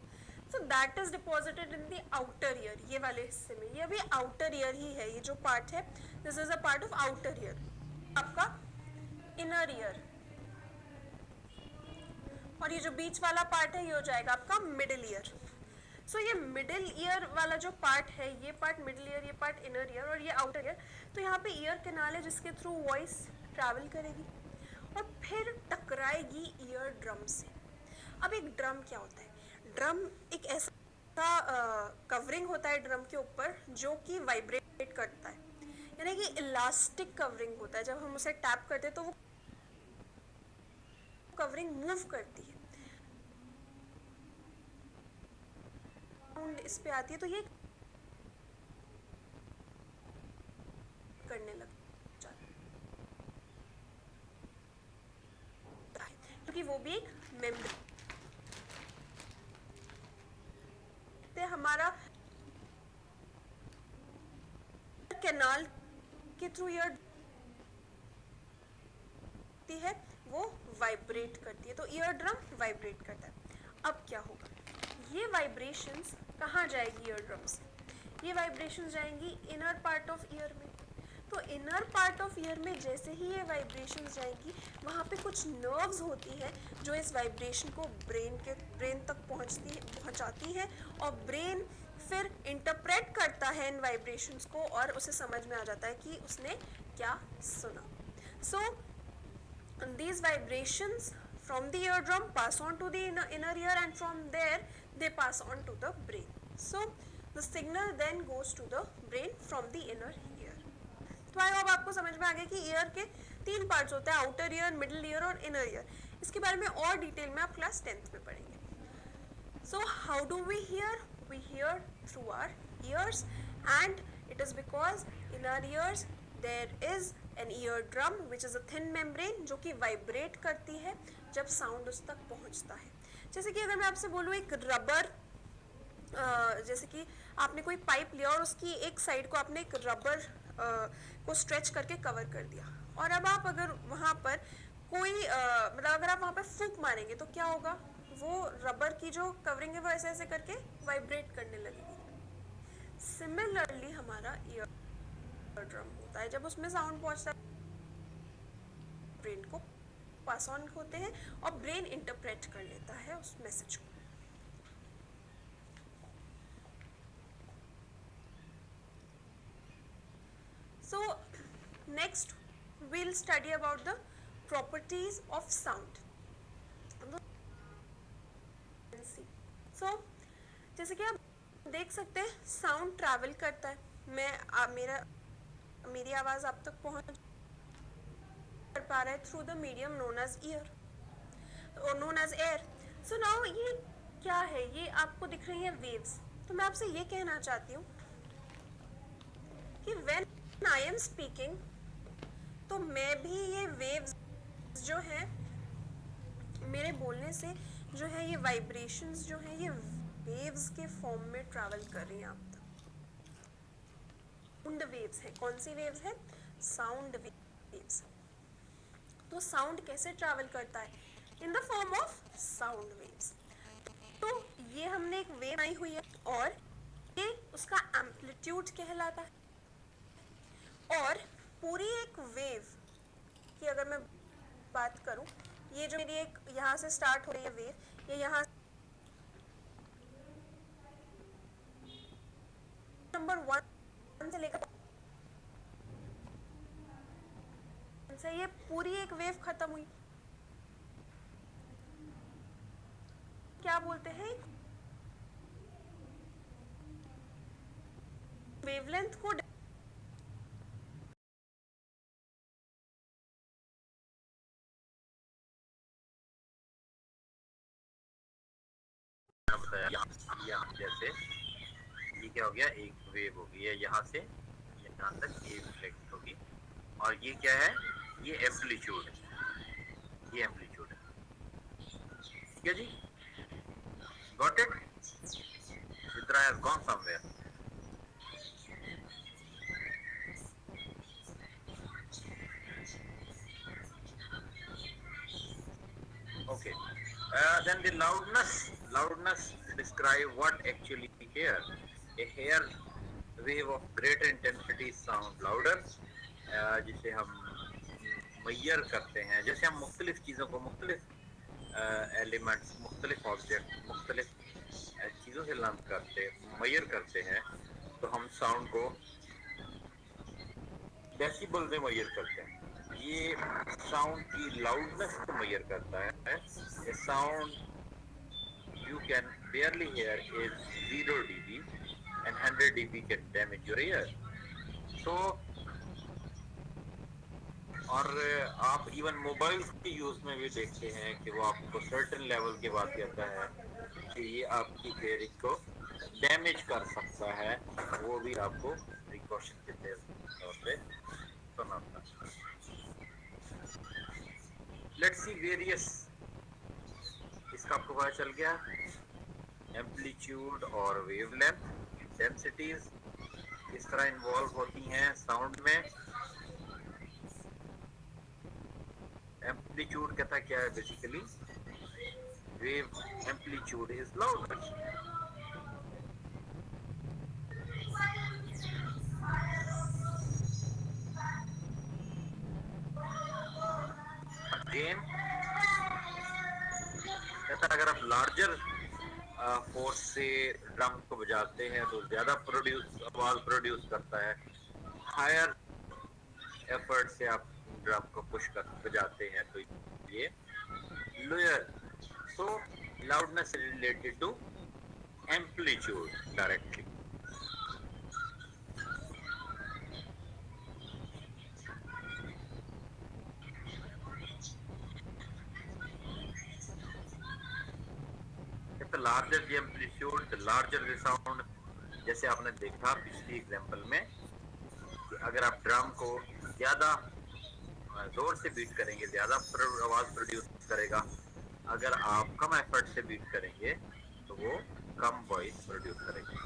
सो that is deposited in the outer ear, ये वाले हिस्से में। ये अभी आउटर ईयर ही है, ये जो पार्ट है this is a part of outer ear. आपका इनर ईयर, और ये जो बीच वाला पार्ट है ये हो जाएगा आपका मिडिल ईयर। सो ये मिडिल ईयर वाला जो पार्ट है, ये पार्ट मिडिल ईयर, ये पार्ट इनर ईयर और ये आउटर ईयर। तो यहाँ पे ईयर कैनाल है जिसके थ्रू वॉइस ट्रैवल करेगी और फिर टकराएगी ईयर ड्रम से। अब एक ड्रम क्या होता है? ड्रम एक ऐसा कवरिंग होता है ड्रम के ऊपर जो कि वाइब्रेट करता है, यानी कि इलास्टिक कवरिंग होता है। जब हम उसे टैप करते हैं तो वो कवरिंग मूव करती है, साउंड इस पे आती है, तो ये करने लग जाता है क्योंकि वो भी एक मेम्ब्रेन हमारा कैनाल के थ्रू ईयर है वो वाइब्रेट करती है, तो ईयर ड्रम वाइब्रेट करता है। अब क्या होगा, ये वाइब्रेशंस कहाँ जाएगी ईयर ड्रम से? ये वाइब्रेशंस जाएंगी इनर पार्ट ऑफ ईयर में। तो इनर पार्ट ऑफ ईयर में जैसे ही ये वाइब्रेशंस जाएंगी, वहाँ पे कुछ नर्व्स होती हैं जो इस वाइब्रेशन को ब्रेन तक पहुँचाती है, और ब्रेन फिर इंटरप्रेट करता है इन वाइब्रेशंस को, और उसे समझ में आ जाता है कि उसने क्या सुना। सो these vibrations from the eardrum pass on to the inner ear, and from there they pass on to the brain. So the signal then goes to the brain from the inner ear. तो I hope आपको समझ में आ गया कि year के 3 parts होते हैं, outer ear, middle ear और इनर ईयर। इसके बारे में और डिटेल में आप क्लास 10th में पढ़ेंगे। So how do we hear? We hear through our ears, and it is because in our ears there is an ear drum which is a thin membrane जो कि वाइब्रेट करती है जब sound उस तक पहुंचता है। जैसे कि अगर मैं आपसे बोलूँ एक रबर, जैसे कि आपने कोई पाइप लिया और उसकी एक साइड को आपने एक रबर को स्ट्रेच करके कवर कर दिया, और अब आप अगर वहाँ पर कोई मतलब अगर आप वहाँ पर फूंक मारेंगे तो क्या होगा? वो रबर की जो कवरिंग है वो ऐसे ऐसे करके वाइब्रेट करने लगेगी। सिमिलरली हमारा ईयर ड्रम होता है, जब उसमें साउंड पहुंचता है ब्रेन को पास ऑन होते हैं और ब्रेन इंटरप्रेट कर लेता है उस मैसेज को। So next we'll study about the properties of sound. So जैसे कि आप देख सकते हैं साउंड ट्रैवल करता है, मेरी आवाज़ आप तक पहुंच कर पा रहा है through the medium known as ear और known as air. So now ये क्या है? ये आपको दिख रही है वेव्स। तो मैं आपसे ये कहना चाहती हूँ कि व्हेन आई एम स्पीकिंग, तो मैं भी ये वेव्स जो है मेरे बोलने से जो है, ये वाइब्रेशंस जो है ये वेव्स के फॉर्म में ट्रैवल कर रही हैं आप तक। साउंड वेव्स है। कौन सी वेव्स है? Sound waves. तो साउंड कैसे ट्रैवल करता है? In the form of sound waves. तो ये हमने एक वेव आई हुई है और ये उसका एम्पलीट्यूड कहलाता है। और पूरी एक वेव की अगर मैं बात करूं, ये जो मेरी एक यहाँ से स्टार्ट हो रही है वेव, ये यहाँ नंबर 1 से लेकर से ये पूरी एक वेव खत्म हुई, क्या बोलते हैं? वेवलेंथ को यहाँ जैसे ये क्या हो गया, एक वेव होगी, ये यहाँ से यहाँ तक ये रिफ्लेक्ट होगी, और ये क्या है? ये एम्पलीट्यूड है, ये एम्पलीट्यूड है। ठीक है जी, got it? Chitra has gone somewhere. Okay. Then the loudness describe what actually here. A hair wave of greater intensity sound louder, जिसे हम मेजर करते हैं, जैसे हम मुख्तलिफ चीज़ों को, मुख्तलिफ एलिमेंट्स, मुख्तलिफ ऑब्जेक्ट, मुख्तलिफ चीज़ों से लर्न करते, मेजर करते हैं, तो हम साउंड को डेसिबल में मेजर करते हैं। ये साउंड की लाउडनेस को मेजर करता है। ए sound you can barely hear is 0 dB and 100 dB can damage your ear. So और आप इवन मोबाइल्स के यूज में भी देखते हैं कि वो आपको सर्टेन लेवल के बाद कहता है कि ये आपकी हेयरिंग को डैमेज कर सकता है, वो भी आपको प्रिकॉशन के तौर पे सुनाता है। लेट्स सी वेरियस, इसका आपको पता चल गया, एम्पलीट्यूड और वेवलेंथ, इंटेंसिटीज किस तरह इन्वॉल्व होती हैं साउंड में। एम्पलीट्यूड कहता क्या है? Basically wave amplitude is loudness, again कहता है अगर आप लार्जर फोर्स से ड्रम को बजाते हैं तो ज्यादा आवाज प्रोड्यूस करता है, हायर एफर्ट से आप ड्रम को पुश कर बजाते हैं तो ये lower. So loudness related to amplitude directly. The larger the amplitude, the larger the sound। जैसे आपने देखा पिछली एग्जांपल में कि अगर आप ड्रम को ज्यादा जोर से बीट करेंगे ज्यादा आवाज प्रोड्यूस करेगा, अगर आप कम एफर्ट से बीट करेंगे तो वो कम वॉइस प्रोड्यूस करेगा।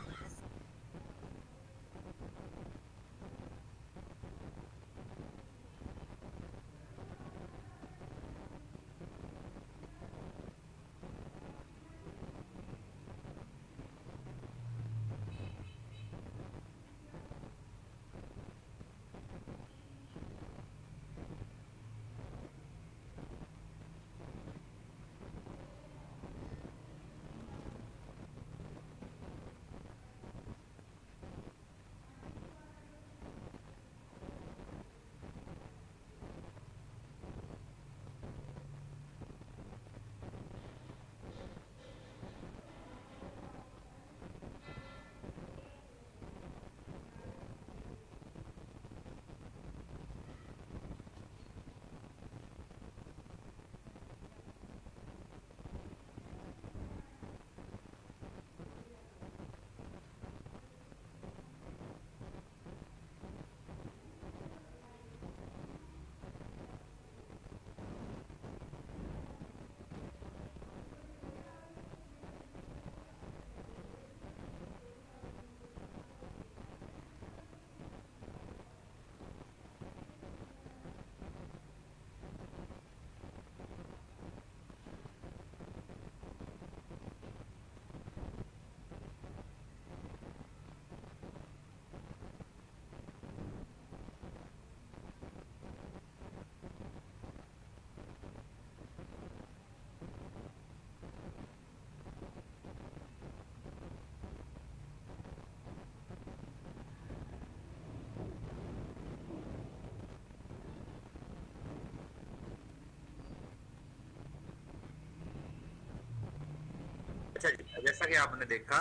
अच्छा जी, जैसा कि आपने देखा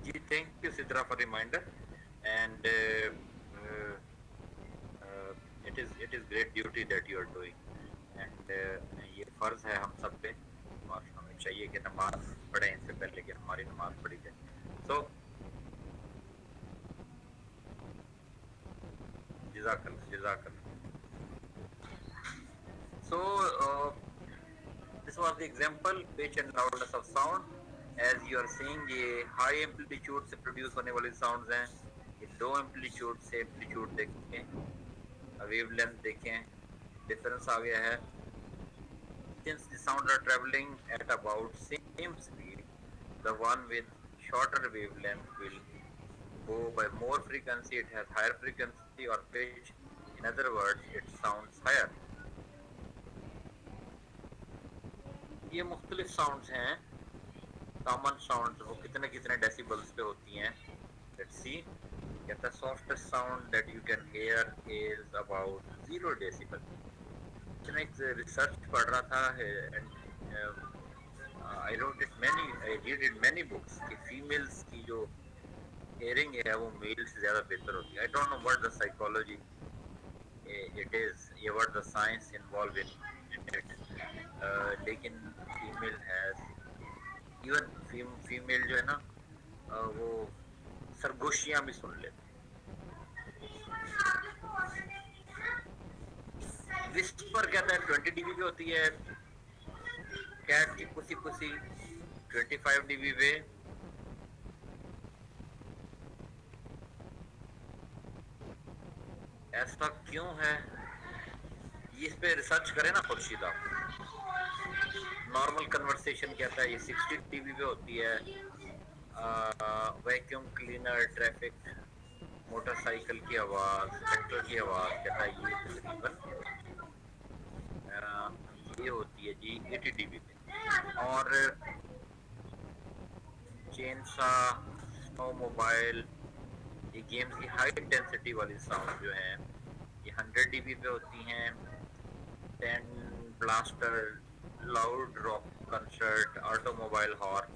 जी, thank you Sidra for reminder and it is great duty that you are doing and ये फर्ज है हम सब पे और हमें चाहिए कि नमाज पढ़ें इससे पहले कि हमारी नमाज पढ़ी जाए। सो जज़ाकल्लाह। So this was the example pitch and loudness of sound। as you are seeing ये high amplitude से produce होने वाले sounds हैं, ये low amplitude से amplitude देखें, wavelength देखें, difference आ गया है। since the sound are traveling at about same speed, the one with shorter wavelength will go by more frequency, it has higher frequency or pitch, in other words it sounds higher। ये मुख्तलिफ sounds हैं, common sounds वो कितने कितने decibels पे होती हैं। Let's see, कहता है softest sound that you can hear is about 0 decibel. मैंने एक रिसर्च पढ़ रहा था and I read it many books कि फीमेल्स की जो हियरिंग है वो मेल से ज़्यादा बेहतर होती है। I don't know what the psychology it is, ये what the science involve in it, लेकिन फीमेल हैज इवन फीमेल जो है ना वो सरगोशियां भी सुन लेते। विस्पर कहता है 20 dB पे होती है, कैट की पुसी 25 dB पे, ऐसा क्यों है इस पे रिसर्च करें ना खुर्शीदा। नॉर्मल कन्वर्सेशन कहता है ये 60 dB पे होती है, वैक्यूम क्लीनर, ट्रैफिक मोटरसाइकिल की आवाज़, ट्रैक्टर की आवाज़, कहता है ये तकरीबन ये होती है जी 80 dB पे। और चेनसा, स्नो मोबाइल, ये गेम्स की हाई इंटेंसिटी वाली साउंड जो है ये 100 dB पे होती हैं। 10 blaster, loud rock concert, automobile horn,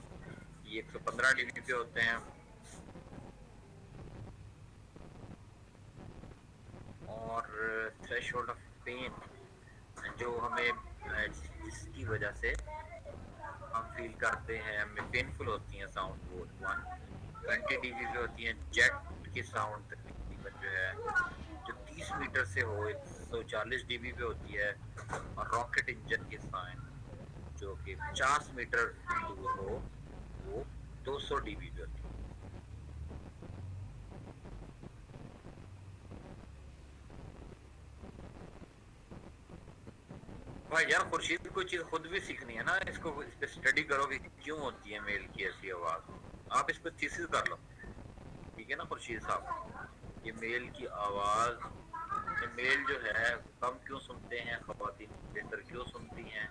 ये 115 dB पे होते हैं। और थ्रेशोल्ड ऑफ पेन जो हमें जिसकी वजह से हम फील करते हैं, हमें पेनफुल होती हैं साउंड, वो 120 dB पे होती हैं। जेट की साउंड तकरीबन जो है जो 30 मीटर से हो 140 dB पे होती है। और रॉकेट इंजन की साउंड जो कि 50 मीटर दूर हो वो 200 dB पे होती है। भाई यार खुर्शीद कोई चीज खुद भी सीखनी है ना, इसको इस पे स्टडी करो कि क्यों होती है मेल की ऐसी आवाज। आप इस पे थीसिस कर लो, ठीक है ना खुर्शीद साहब। ये मेल की आवाज, ये मेल जो है कम क्यों सुनते हैं, खवातीन जेंडर क्यों सुनती हैं।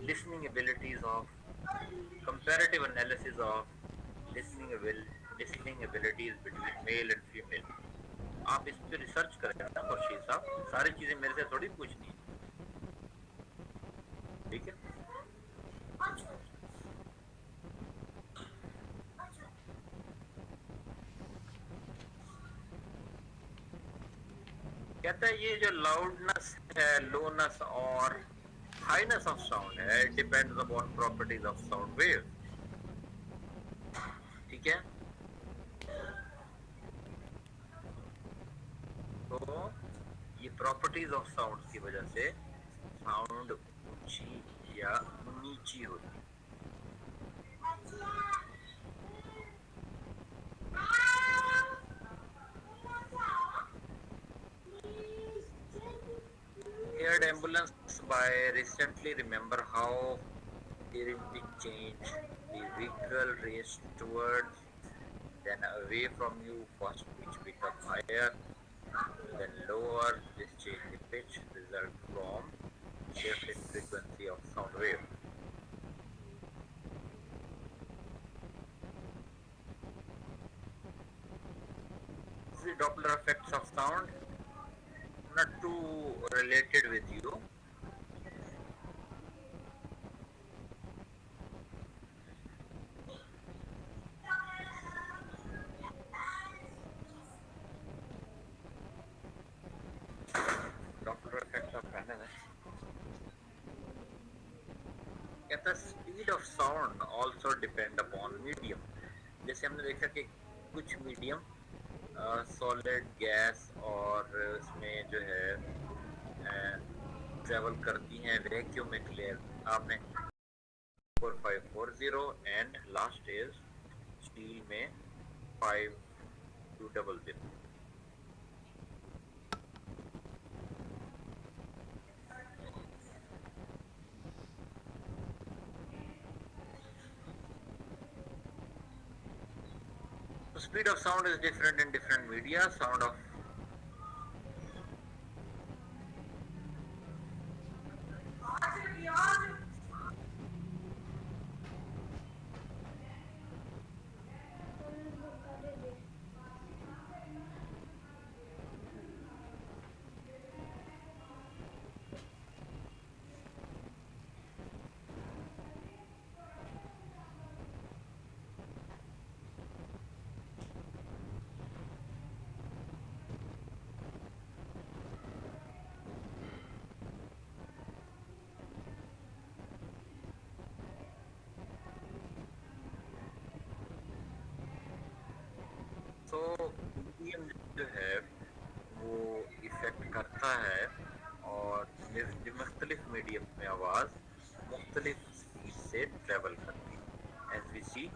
Listening abilities of, comparative analysis of listening abilities between male and female. आप इस पे रिसर्च करें ना खुर्शीद साहब, सारी चीजें मेरे से थोड़ी पूछनी है, ठीक है। कहता है ये जो लाउडनेस है, लोनेस और हाईनेस ऑफ साउंड है, it depends upon properties of sound wave, ठीक है। तो ये प्रॉपर्टीज ऑफ साउंड की वजह से साउंड ऊंची या नीची होती है। Aired ambulance by recently remember how during the change the vehicle raced towards, then away from you, first pitch become higher, then lower. This change in pitch result from shift in frequency of sound wave. The Doppler effects of sound, not too related with you. Doppler effects of dynamics. कहता है speed of sound also depend upon medium. जैसे हमने देखा कि कुछ medium solid, gas और उसमें जो है ट्रेवल करती हैं वैक्यूम में क्लियर। आपने 4540 एंड लास्ट इज स्टील में 5200। Speed of sound is different in different media. Sound of तो मीडियम जो है वो इफेक्ट करता है, और मुख्तलिफ मीडियम में आवाज़ मुख्तलिफ स्पीड से ट्रेवल करती है। As we see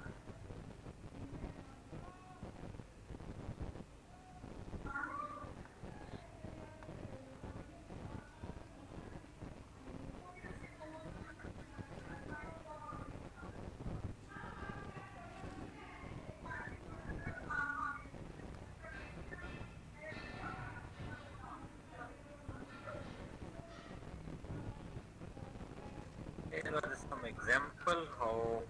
give us some example how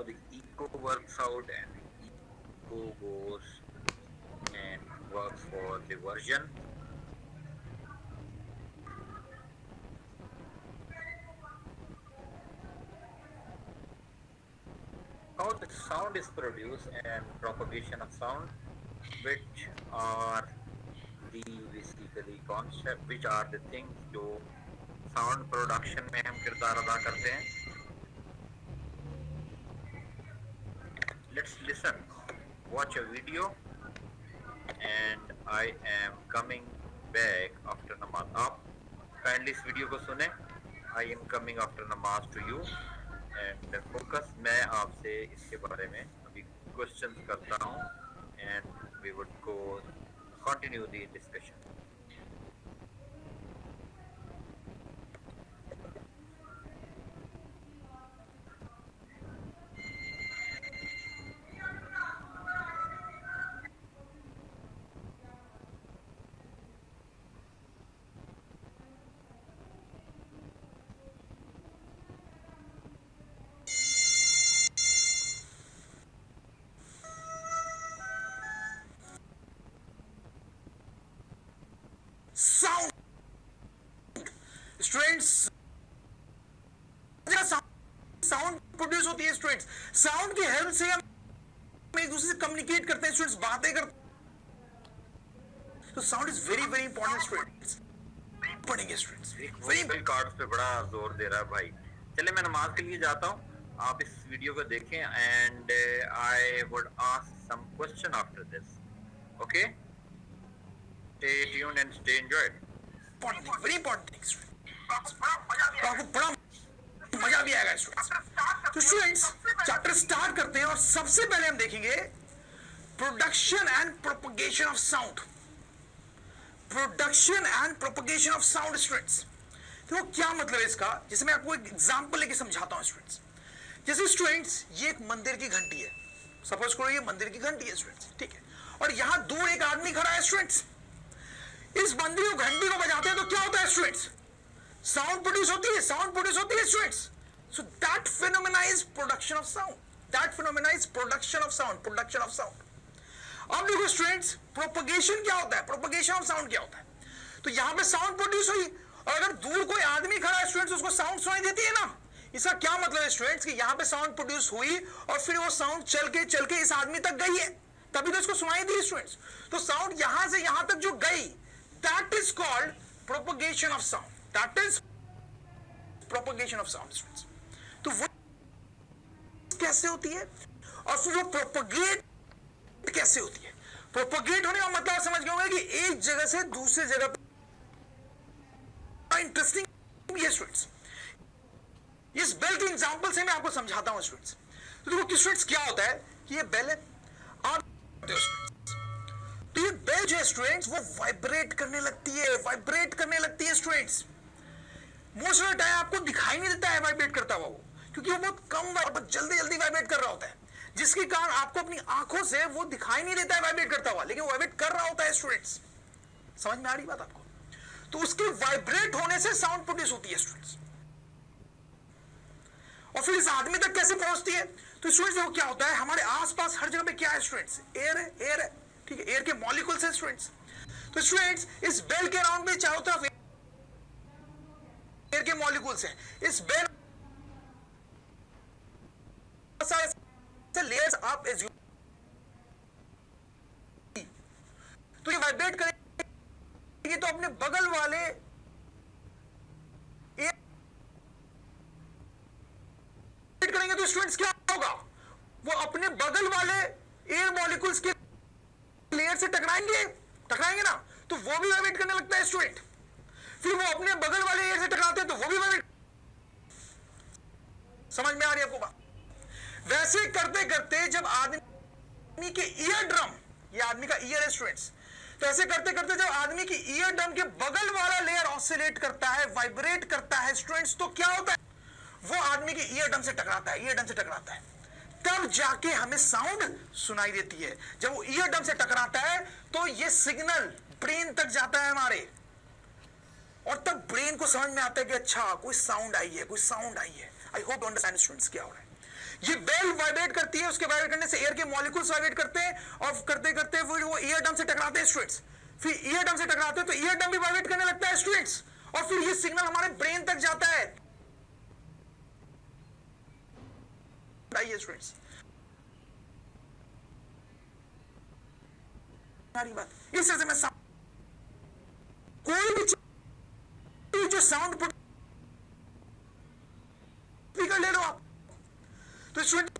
the echo works out and echo goes and works for the version. How the sound is produced and propagation of sound, which are the basically concept, which are the things जो sound production में हम किरदार अदा करते हैं. Let's listen, watch a video, and I am coming back after namaz. आप kindly इस video को सुने. I am coming after namaz to you and focus. मैं आपसे इसके बारे में अभी questions करता हूँ and we would go continue the discussion. Sound students, sound produce होती है स्टूडेंट्स. साउंड की हेल्प से हम एक दूसरे से कम्युनिकेट करते हैं स्टूडेंट्स, बातें करते हैं. तो sound is very very important students. पढ़ेंगे स्टूडेंट्स. वोकल कॉर्ड्स पे बड़ा जोर दे रहा है भाई. चले मैं नमाज के लिए जाता हूँ, आप इस वीडियो को देखें and I would ask some question after this. Okay, stay tuned and stay enjoyed. Very important things. आपको बड़ा मजा भी आएगा स्टूडेंट्स. तो स्टूडेंट्स चैप्टर स्टार्ट करते हैं और सबसे पहले हम देखेंगे production and propagation of sound. Production and propagation of sound students. तो क्या मतलब है इसका, जैसे मैं आपको एक एग्जांपल लेके समझाता हूं स्टूडेंट्स. जैसे स्टूडेंट्स ये एक मंदिर की घंटी है, सपोज करो ये मंदिर की घंटी है स्टूडेंट्स, ठीक है, और यहां दूर एक आदमी खड़ा है स्टूडेंट्स. इस बंदी को घंटी को बजाते हैं तो क्या होता है स्टूडेंट्स, साउंड प्रोड्यूस होती है. साउंड प्रोड्यूस होती है students. So that phenomena is production of sound. That phenomena is production of sound. Production of sound. अब देखो स्टूडेंट्स प्रोपगेशन क्या होता है, प्रोपगेशन ऑफ साउंड क्या होता है. तो यहां पे साउंड प्रोड्यूस हुई और अगर दूर कोई आदमी खड़ा है स्टूडेंट्स, उसको साउंड सुनाई देती है ना. इसका क्या मतलब है स्टूडेंट्स कि यहां पे साउंड प्रोड्यूस हुई और फिर वो साउंड चल के इस आदमी तक गई है, तभी तो इसको सुनाई दी स्टूडेंट्स. तो साउंड यहां से यहां तक जो गई, that is called propagation of sound. That is propagation of sound students. तो वो कैसे होती है और फिर वो propagate कैसे होती है. propagate होने का मतलब समझ गए होंगे कि एक जगह से दूसरे जगह पे. इंटरेस्टिंग ये स्टूडेंट्स, इस बेल के एग्जांपल से मैं आपको समझाता हूं स्टूडेंट्स. तो देखो स्टूडेंट्स क्या होता है कि ये बेल है, आप तो ये बेल जो है स्टूडेंट्स वो वाइब्रेट करने लगती है. वाइब्रेट करने लगती है students. Most of the time आपको दिखाई नहीं देता है वाइब्रेट करता हुआ वो, क्योंकि वो बहुत कम बहुत जल्दी जल्दी वाइब्रेट कर रहा होता है, जिसके कारण आपको अपनी आंखों से वो दिखाई नहीं देता है वाइब्रेट करता हुआ, लेकिन वो वाइब्रेट कर रहा होता है स्टूडेंट्स. समझ में आ रही बात आपको. तो उसके वाइब्रेट होने से साउंड प्रोड्यूस होती है स्टूडेंट्स. और फिर इस आदमी तक कैसे पहुंचती है. तो स्टूडेंट्स देखो क्या होता है, हमारे आसपास हर जगह पे क्या है स्टूडेंट्स, एयर है. एयर है, ठीक है, एयर के मॉलिक्यूल्स हैं स्टूडेंट्स. तो स्टूडेंट्स इस बेल के राउंड में चारों तरफ एयर के मॉलिक्यूल्स हैं. इस बेल लेयर्स आप तो ये वाइब्रेट करेंगे तो अपने बगल वाले एयर करेंगे तो स्टूडेंट्स क्या होगा, वो अपने बगल वाले एयर मॉलिक्यूल्स के लेयर से टकराएंगे ना, तो वो भी वाइब्रेट करने लगता है स्टूडेंट. फिर वो अपने बगल वाले एयर से टकराते हैं तो वो भी वाइब्रेट. समझ में आ रही है आपको बात. वैसे करते करते जब आदमी के ईयर ड्रम, ये आदमी का ईयर है स्टूडेंट्स, तो ऐसे करते करते जब आदमी की ईयर ड्रम के बगल वाला लेयर ऑसिलेट करता है, वाइब्रेट करता है स्टूडेंट्स, तो क्या होता है, वो आदमी के ईयर ड्रम से टकराता है. ईयर ड्रम से टकराता है तब जाके हमें साउंड सुनाई देती है। जब वो ईयर ड्रम से टकराता है तो ये सिग्नल ब्रेन तक जाता है हमारे, और तब ब्रेन को समझ में आता है कि अच्छा कोई साउंड आई है, कोई साउंड आई है। आई होप यू अंडरस्टैंड स्टूडेंट्स क्या हो रहा है। ये बेल वाइब्रेट करती है, उसके वाइब्रेट करने से एयर के मॉलिक्यूल्स वाइब्रेट करते हैं, और करते करते वो ईयर ड्रम से टकराते हैं स्टूडेंट्स। फिर ईयर ड्रम से टकराते हैं तो ईयर ड्रम भी वाइब्रेट करने लगता है स्टूडेंट्स, और फिर ये सिग्नल हमारे ब्रेन तक जाता है। आइए स्टूडेंट्स, सारी बात इस तरह से मैं कोई भी चीज जो साउंड स्पीकर ले लो आप, तो स्टूडेंट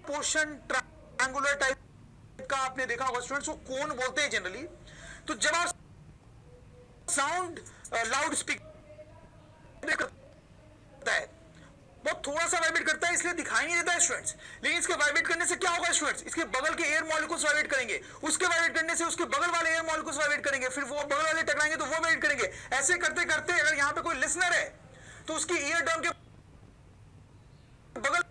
पोर्शन ट्रायंगुलर टाइप का आपने देखा होगा स्टूडेंट्स, वो कोन बोलते हैं जनरली। तो जब आप साउंड लाउड स्पीकर करता है, बहुत थोड़ा सा वाइब्रेट करता है इसलिए दिखाई नहीं देता है स्टूडेंट्स, लेकिन इसके वाइब्रेट करने से क्या होगा स्टूडेंट्स, इसके बगल के एयर मॉलिक्यूल्स वाइब्रेट करेंगे, उसके वाइब्रेट करने से उसके बगल वाले एयर मॉलिक्यूल्स वाइब्रेट करेंगे, फिर वो बगल वाले टकराएंगे तो वो वाइब्रेट करेंगे। ऐसे करते करते अगर यहां पे कोई लिसनर है तो उसकी ईयर ड्रम के बगल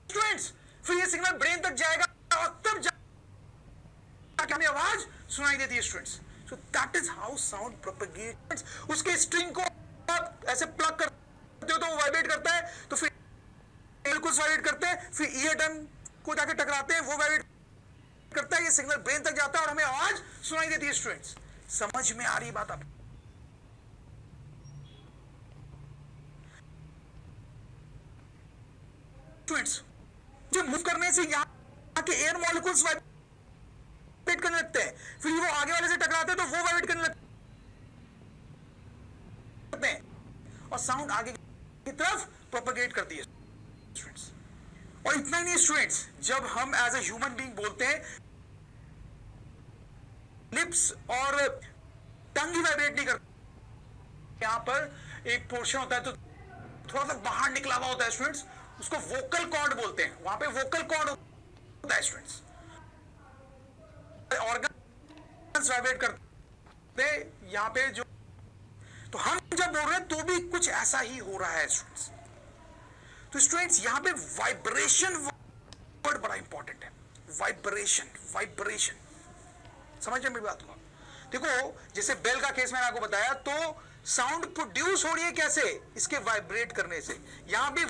स्टूडेंट्स, फिर ये सिग्नल ब्रेन तक जाएगा और तब जाके हमें आवाज सुनाई देती है students. So that is how sound propagates. उसके स्ट्रिंग को आप ऐसे प्लग करते हो तो वो वाइब्रेट करता है, तो फिर बिल्कुल वाइब्रेट करते हैं, फिर ईयर ड्रम को जाके टकराते हैं, वो वाइब्रेट करता है, ये सिग्नल ब्रेन तक जाता है और हमें आवाज सुनाई देती है स्टूडेंट्स। समझ में आ रही बात आप स्टूडेंट्स? जो मूव करने से यहां के एयर मॉलिक्यूल्स वाइब्रेट करने लगते हैं, फिर वो आगे वाले से टकराते हैं तो वो वाइब्रेट करने लगते हैं, और साउंड आगे की तरफ प्रोपेगेट करती है स्टूडेंट्स। और इतना ही नहीं स्टूडेंट्स, जब हम एज ए ह्यूमन बीइंग बोलते हैं, लिप्स और टंग ही वाइब्रेट नहीं करते। यहां पर एक पोर्शन होता है तो थोड़ा सा बाहर निकला हुआ होता है स्टूडेंट्स, उसको वोकल कॉर्ड बोलते हैं, वहां पे वोकल कॉर्ड होता है स्टूडेंट्स। ऑर्गन्स वाइब्रेट करते हैं यहां पे जो, तो हम जब बोल रहे हैं तो भी कुछ ऐसा ही हो रहा है स्टूडेंट्स। तो स्टूडेंट्स यहां पे वाइब्रेशन वर्ड बड़ा इंपॉर्टेंट है। वाइब्रेशन, वाइब्रेशन, समझ में मेरी बात को? देखो जैसे बेल का केस मैंने आपको बताया, तो साउंड प्रोड्यूस हो रही है कैसे, इसके वाइब्रेट करने से, यहां भी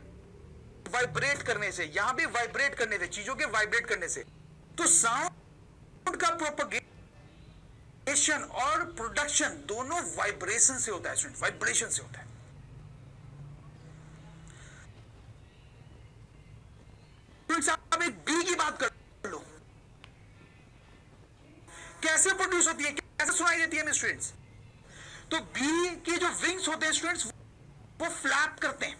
वाइब्रेट करने से, यहां भी वाइब्रेट करने से, चीजों के वाइब्रेट करने से। तो साउंड का प्रोपगेशन और प्रोडक्शन दोनों वाइब्रेशन से होता है स्टूडेंट, वाइब्रेशन से होता है। आप एक बी की बात कर लो, कैसे प्रोड्यूस होती है, कैसे सुनाई देती है स्टूडेंट्स? तो बी के जो विंग्स होते हैं स्टूडेंट्स, वो फ्लैप करते हैं,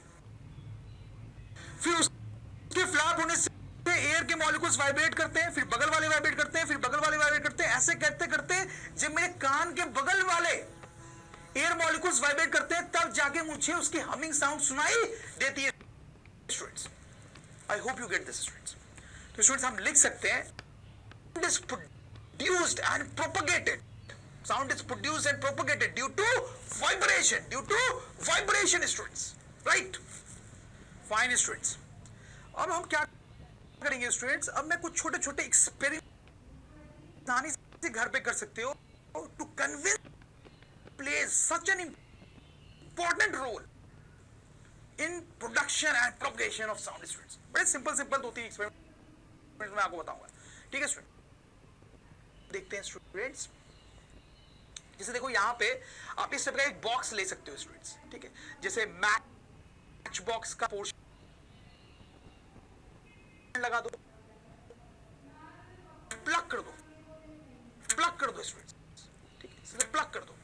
फिर उसके फ्लैप होने से एयर के मॉलिक्यूल्स वाइब्रेट करते हैं, फिर बगल वाले वाइब्रेट करते हैं, फिर बगल वाले वाइब्रेट करते हैं। ऐसे करते करते जब मेरे कान के बगल वाले एयर मॉलिक्यूल्स वाइब्रेट करते हैं, तब जाके मुझे उसकी हमिंग साउंड सुनाई देती है students. I hope you get this students. तो स्टूडेंट्स हम लिख सकते हैं, sound is produced and propagated, sound is produced and propagated due to vibration, due to vibration students, right? Fine students, अब हम क्या करेंगे स्टूडेंट्स, अब मैं कुछ छोटे छोटे एक्सपेरिमेंट आसानी से घर पे कर सकते हो to convince plays such an important role in production and propagation of sound students. बड़े सिंपल सिंपल 2-3 एक्सपेरिमेंट मैं आपको बताऊंगा, ठीक है स्टूडेंट? देखते हैं स्टूडेंट्स, जैसे देखो यहां पे आप इस तरह का एक बॉक्स ले सकते हो स्टूडेंट्स, ठीक है? जैसे मैच बॉक्स का पोर्शन लगा दो, प्लग कर दो, प्लग कर दो स्टूडेंट्स, ठीक है? सिर्फ प्लग कर दो,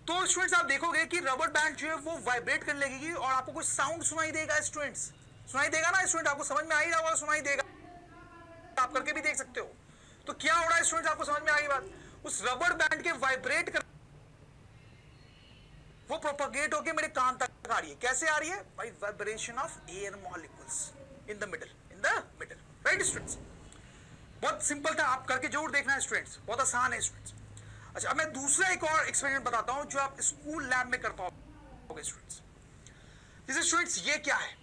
तो स्टूडेंट्स आप देखोगे कि रबर बैंड जो है वो वाइब्रेट करने लगेगी और आपको कोई साउंड सुनाई देगा स्टूडेंट्स, सुनाई देगा ना स्टूडेंट? आपको समझ में आ ही रहा होगा, सुनाई देगा, आप करके भी देख सकते हो। तो क्या हो रहा है स्टूडेंट्स, आपको समझ में आ गई बात? उस रबर बैंड के वाइब्रेट कर, वो प्रोपगेट होके मेरे कान तक आ रही है। कैसे आ रही है? By vibration of air molecules in the middle, right students? बहुत सिंपल था, आप करके जरूर देखना है स्टूडेंट्स, बहुत आसान है स्टूडेंट्स। अच्छा, अब मैं दूसरा एक और एक्सपेरिमेंट बताता हूं जो आप स्कूल लैब में कर पाओगे स्टूडेंट्स। जैसे स्टूडेंट्स ये क्या है?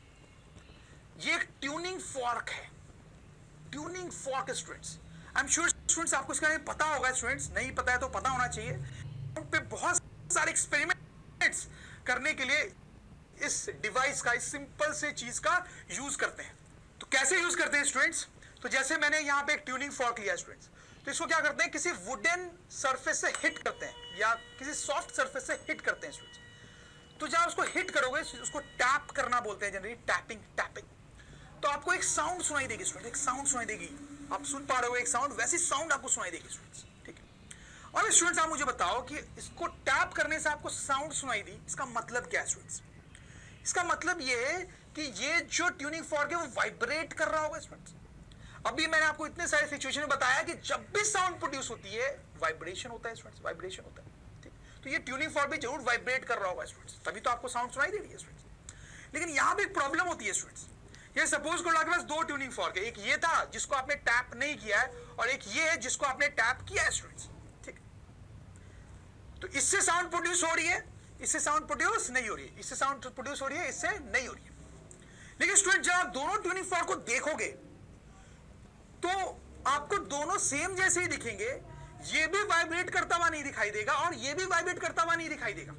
ये एक ट्यूनिंग फॉर्क है, tuning fork students. I am sure students आपको इसका पता होगा, स्टूडेंट्स नहीं पता है तो पता होना चाहिए। पे बहुत सारे एक्सपेरिमेंट्स करने के लिए इस डिवाइस का, इस सिंपल से चीज का यूज करते हैं। तो कैसे यूज करते हैं स्टूडेंट्स? तो जैसे मैंने यहां पे एक ट्यूनिंग फॉर्क लिया स्टूडेंट्स, तो इसको क्या करते हैं, किसी वुडन सरफेस से हिट करते हैं या किसी सॉफ्ट सरफेस से हिट करते हैं स्टूडेंट्स। तो जब उसको हिट करोगे, उसको टैप करना बोलते हैं जनरली, टैपिंग, टैपिंग। तो आपको एक साउंड सुनाई देगी स्टूडेंट, एक साउंड सुनाई देगी, आप सुन पा रहे हो एक साउंड, वैसी साउंड आपको सुनाई देगी स्टूडेंट्स, ठीक है। और स्टूडेंट्स आप मुझे बताओ कि इसको टैप करने से आपको साउंड सुनाई दी, इसका मतलब क्या है स्टूडेंट्स? इसका मतलब ये है कि ये जो ट्यूनिंग फॉर्क है वो वाइब्रेट कर रहा होगा स्टूडेंट्स। अभी मैंने आपको इतने सारे सिचुएशन में बताया कि जब भी साउंड प्रोड्यूस होती है वाइब्रेशन होता है स्टूडेंट्स, वाइब्रेशन होता है, ठीक। तो ये ट्यूनिंग फॉर्क भी जरूर वाइब्रेट कर रहा होगा स्टूडेंट्स, तभी तो आपको साउंड सुनाई दे रही है स्टूडेंट्स। लेकिन यहां पे एक प्रॉब्लम होती है स्टूडेंट्स। ये सपोज करो आपके पास दो ट्यूनिंग फॉर्क है, एक ये था जिसको आपने टैप नहीं किया है और एक ये है जिसको आपने टैप किया है स्टूडेंट्स, ठीक। तो इससे साउंड प्रोड्यूस हो रही है, इससे साउंड प्रोड्यूस नहीं हो रही है, इससे साउंड प्रोड्यूस हो रही है, इससे नहीं हो रही है। लेकिन स्टूडेंट जब आप दोनों ट्यूनिंग फॉर्क को देखोगे तो आपको दोनों सेम जैसे ही दिखेंगे। ये भी वाइब्रेट करता हुआ नहीं दिखाई देगा और ये भी वाइब्रेट करता हुआ नहीं दिखाई देगा।